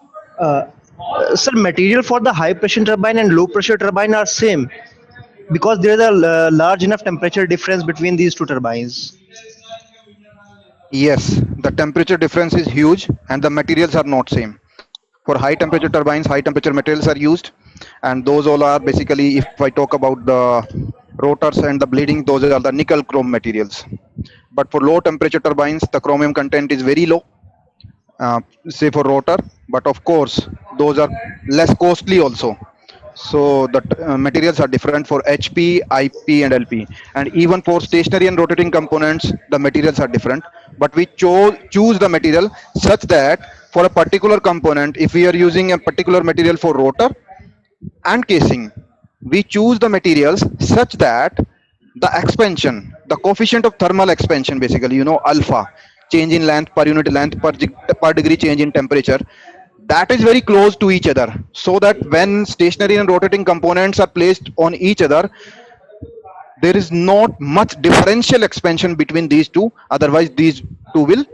Sir, material for the high pressure turbine and low pressure turbine are same, because there is a large enough temperature difference between these two turbines. Yes, the temperature difference is huge and the materials are not same. For high temperature turbines, high temperature materials are used, and those all are basically, if I talk about the rotors and the bleeding, those are the nickel chrome materials. But for low temperature turbines, the chromium content is very low, say for rotor, but of course those are less costly also. So the materials are different for HP, IP, and LP, and even for stationary and rotating components, the materials are different. but we choose the material such that for a particular component, if we are using a particular material for rotor and casing, we choose the materials such that the expansion, the coefficient of thermal expansion, basically, alpha, change in length per unit length per degree change in temperature, that is very close to each other, so that when stationary and rotating components are placed on each other, there is not much differential expansion between these two. Otherwise, these two will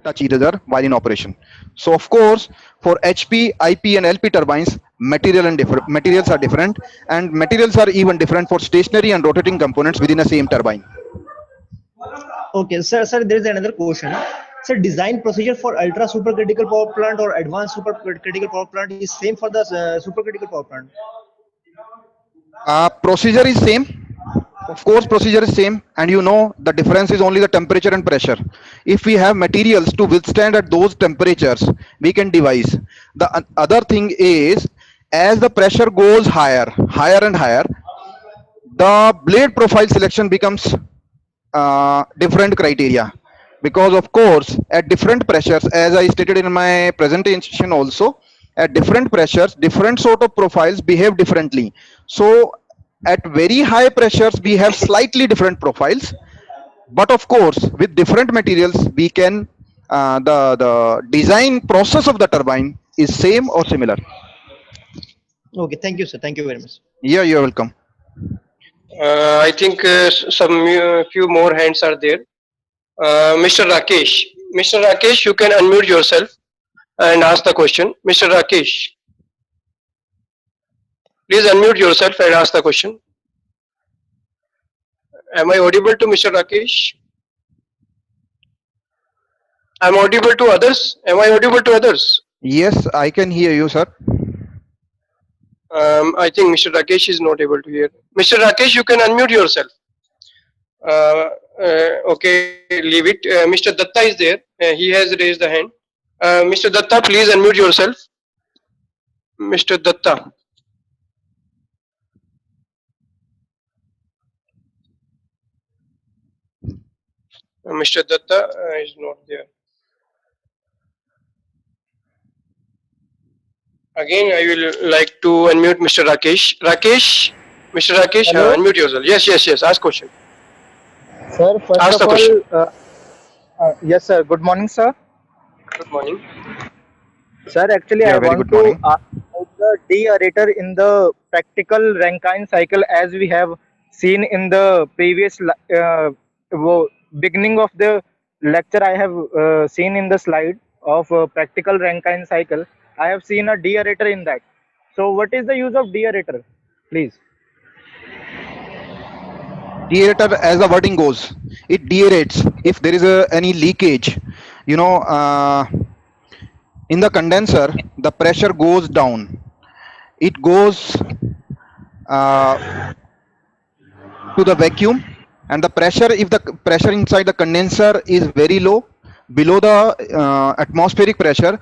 touch each other while in operation. So of course, for HP, IP and LP turbines, materials are different, and materials are even different for stationary and rotating components within a same turbine. Okay, sir, there is another question. Sir, design procedure for ultra supercritical power plant or advanced supercritical power plant is same for the supercritical power plant. Procedure is same. Of course, procedure is same, and the difference is only the temperature and pressure. If we have materials to withstand at those temperatures, we can devise. The other thing is, as the pressure goes higher and higher, the blade profile selection becomes different criteria, because of course at different pressures, as I stated in my presentation also, at different pressures different sort of profiles behave differently. So at very high pressures we have slightly different profiles, but of course with different materials we can the design process of the turbine is same or similar. Okay, thank you, sir. Thank you very much. Yeah, you're welcome. I think some few more hands are there. Mr. Rakesh. Mr. Rakesh, you can unmute yourself and ask the question. Mr. Rakesh, please unmute yourself and ask the question. Am I audible to Mr. Rakesh? I'm audible to others. Am I audible to others? Yes, I can hear you, sir. I think Mr. Rakesh is not able to hear. Mr. Rakesh, you can unmute yourself. Okay, leave it. Mr. Datta is there. He has raised the hand. Mr. Datta, please unmute yourself. Mr. Datta. Mr. Datta is not there. Again, I will like to unmute Mr. Rakesh. Rakesh, Mr. Rakesh, unmute yourself. Yes. Ask question. Sir, first Ask the of question. all, yes, sir. Good morning, sir. Good morning. Sir, actually, Yeah, I very want good morning. to ask about the de-aerator in the practical Rankine cycle, as we have seen in the previous beginning of the lecture. I have seen in the slide of practical Rankine cycle. I have seen a de-aerator in that. So, what is the use of de-aerator, please? Deaerator, as the wording goes, it deaerates if there is any leakage. In the condenser, the pressure goes down. It goes to the vacuum, and the pressure, if the pressure inside the condenser is very low, below the atmospheric pressure,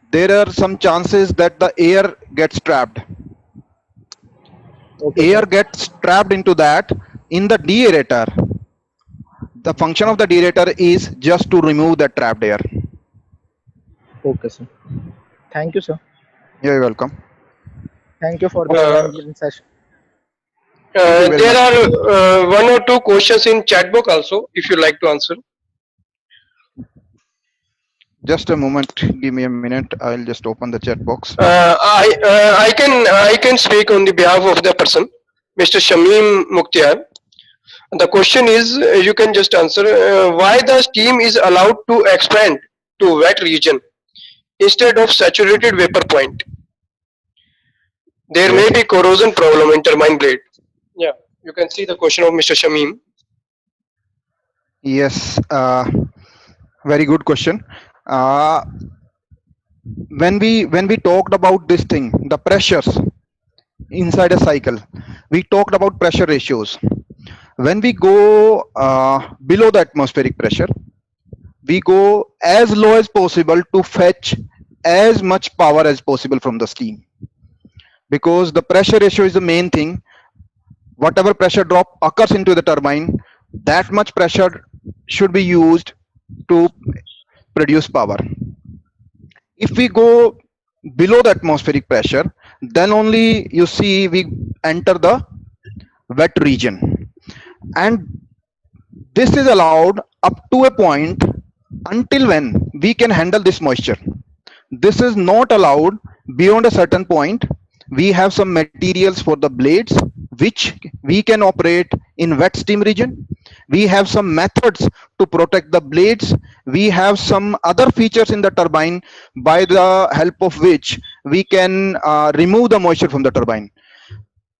there are some chances that the air gets trapped. Okay, Air sir. gets trapped into that. In the deaerator, the function of the deaerator is just to remove the trapped air. Okay, sir. Thank you, sir. You're welcome. Thank you for the Uh, engaging session. Thank you very there much. are one or two questions in chat box also, if you like to answer. Just a moment. Give me a minute. I'll just open the chat box. I can speak on the behalf of the person, Mr. Shamim Mukhtiar. The question is, you can just answer why the steam is allowed to expand to wet region instead of saturated vapor point. There may be corrosion problem in turbine blade. Yeah, you can see the question of Mr. Shamim. Yes, very good question. Uh, when we talked about this thing, the pressures inside a cycle, we talked about pressure ratios. When we go below the atmospheric pressure, we go as low as possible to fetch as much power as possible from the steam, because the pressure ratio is the main thing. Whatever pressure drop occurs into the turbine, that much pressure should be used to produce power. If we go below the atmospheric pressure, then only you see we enter the wet region, and this is allowed up to a point until when we can handle this moisture. This is not allowed beyond a certain point. We have some materials for the blades which we can operate in wet steam region. We have some methods to protect the blades. We have some other features in the turbine by the help of which we can remove the moisture from the turbine.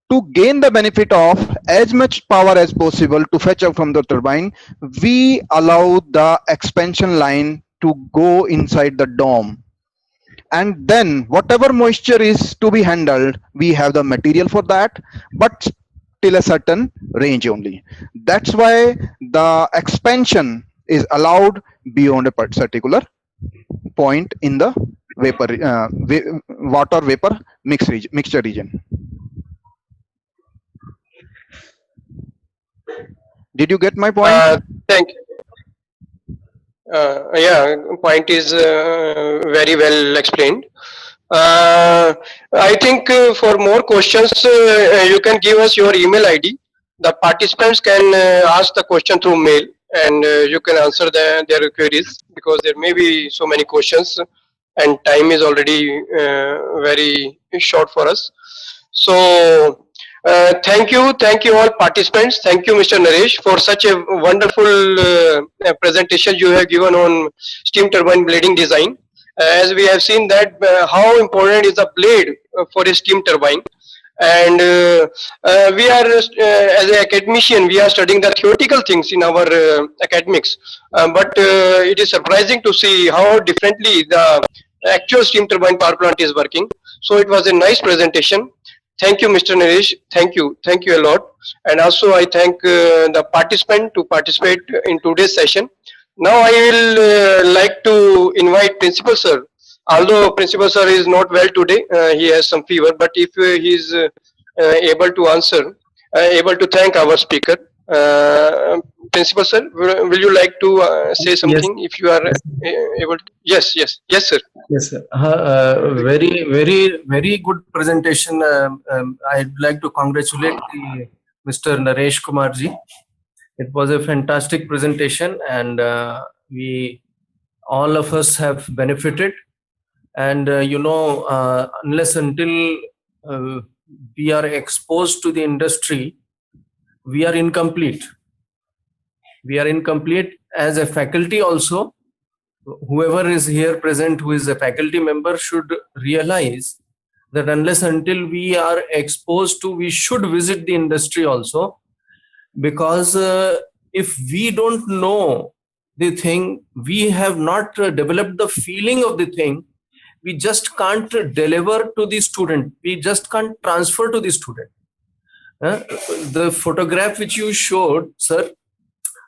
To gain the benefit of as much power as possible to fetch out from the turbine, we allow the expansion line to go inside the dome, and then whatever moisture is to be handled, we have the material for that, but till a certain range only. That's why the expansion is allowed beyond a particular point in the vapor water vapor mixture region. Did you get my point? Thank you. Yeah, point is very well explained. I think for more questions, you can give us your email ID. The participants can ask the question through mail, and you can answer their queries, because there may be so many questions and time is already very short for us. So thank you all participants. Thank you, Mr. Naresh, for such a wonderful presentation you have given on steam turbine blading design. As we have seen that how important is the blade for a steam turbine, and we are as an academician, we are studying the theoretical things in our academics, but it is surprising to see how differently the actual steam turbine power plant is working. So it was a nice presentation. Thank you, Mr. Naresh. Thank you a lot. And also I thank the participant to participate in today's session. Now I will like to invite Principal Sir. Although Principal Sir is not well today, he has some fever, but if he is able to answer, able to thank our speaker. Principal Sir, will you like to say something? If you are able to? Yes, sir. Yes, sir. Very good presentation. I'd like to congratulate Mr. Naresh Kumar ji. It was a fantastic presentation, and we all of us have benefited. And unless until we are exposed to the industry, we are incomplete. We are incomplete as a faculty also. Whoever is here present who is a faculty member should realize that unless until we are exposed to, we should visit the industry also, because if we don't know the thing, we have not developed the feeling of the thing, we just can't deliver to the student, we just can't transfer to the student. The photograph which you showed, sir,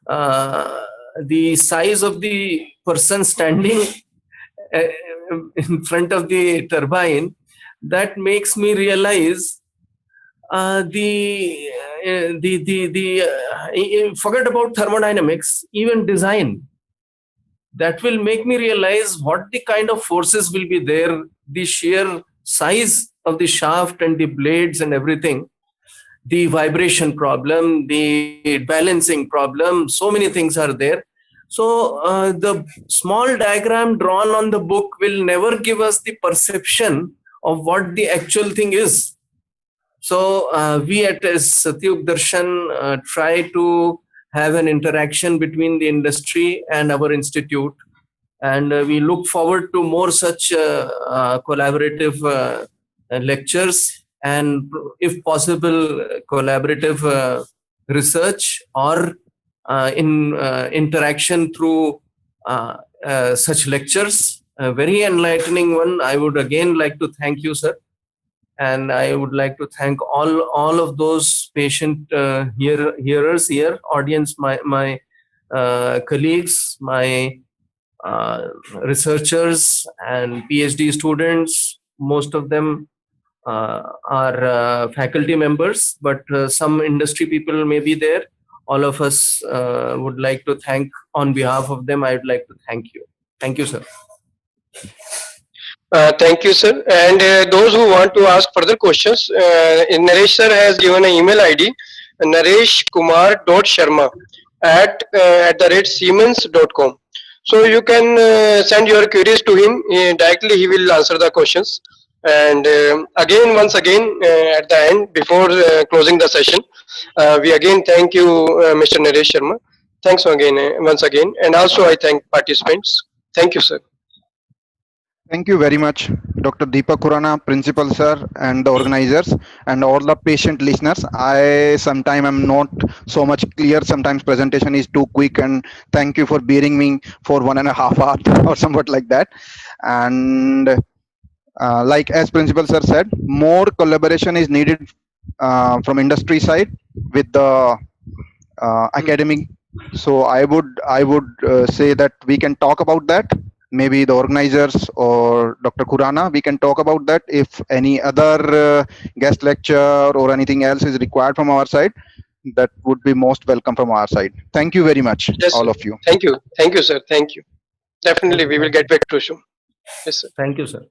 the size of the person standing in front of the turbine, that makes me realize forget about thermodynamics, even design. That will make me realize what the kind of forces will be there, the sheer size of the shaft and the blades and everything, the vibration problem, the balancing problem, so many things are there. So the small diagram drawn on the book will never give us the perception of what the actual thing is. So we at Satyug Darshan try to have an interaction between the industry and our institute, and we look forward to more such collaborative lectures, and if possible collaborative research or in interaction through such lectures. A very enlightening one. I would again like to thank you, sir, and I would like to thank all of those patient hearers here, audience, my colleagues, my researchers and PhD students. Most of them are faculty members, but some industry people may be there. all of us would like to thank. On behalf of them, I would like to thank you. Thank you, sir. Thank you, sir. And those who want to ask further questions, Naresh sir has given an email ID, nareshkumar.sharma@siemens.com. So you can send your queries to him. Directly he will answer the questions. And once again, at the end, before closing the session, we again thank you, Mr. Naresh Sharma. Thanks again, once again. And also I thank participants. Thank you, sir. Thank you very much, Dr. Deepak Khurana, Principal Sir, and the organizers, and all the patient listeners. I sometimes am not so much clear. Sometimes presentation is too quick, and thank you for bearing me for 1.5 hours or somewhat like that. And like as Principal Sir said, more collaboration is needed from industry side with the academic. So I would say that we can talk about that. Maybe the organizers or Dr. Khurana, we can talk about that. If any other guest lecture or anything else is required from our side, that would be most welcome from our side. Thank you very much, Yes, all sir. of you. Thank you, sir. Thank you. Definitely, we will get back to you. Yes, sir. Thank you, sir.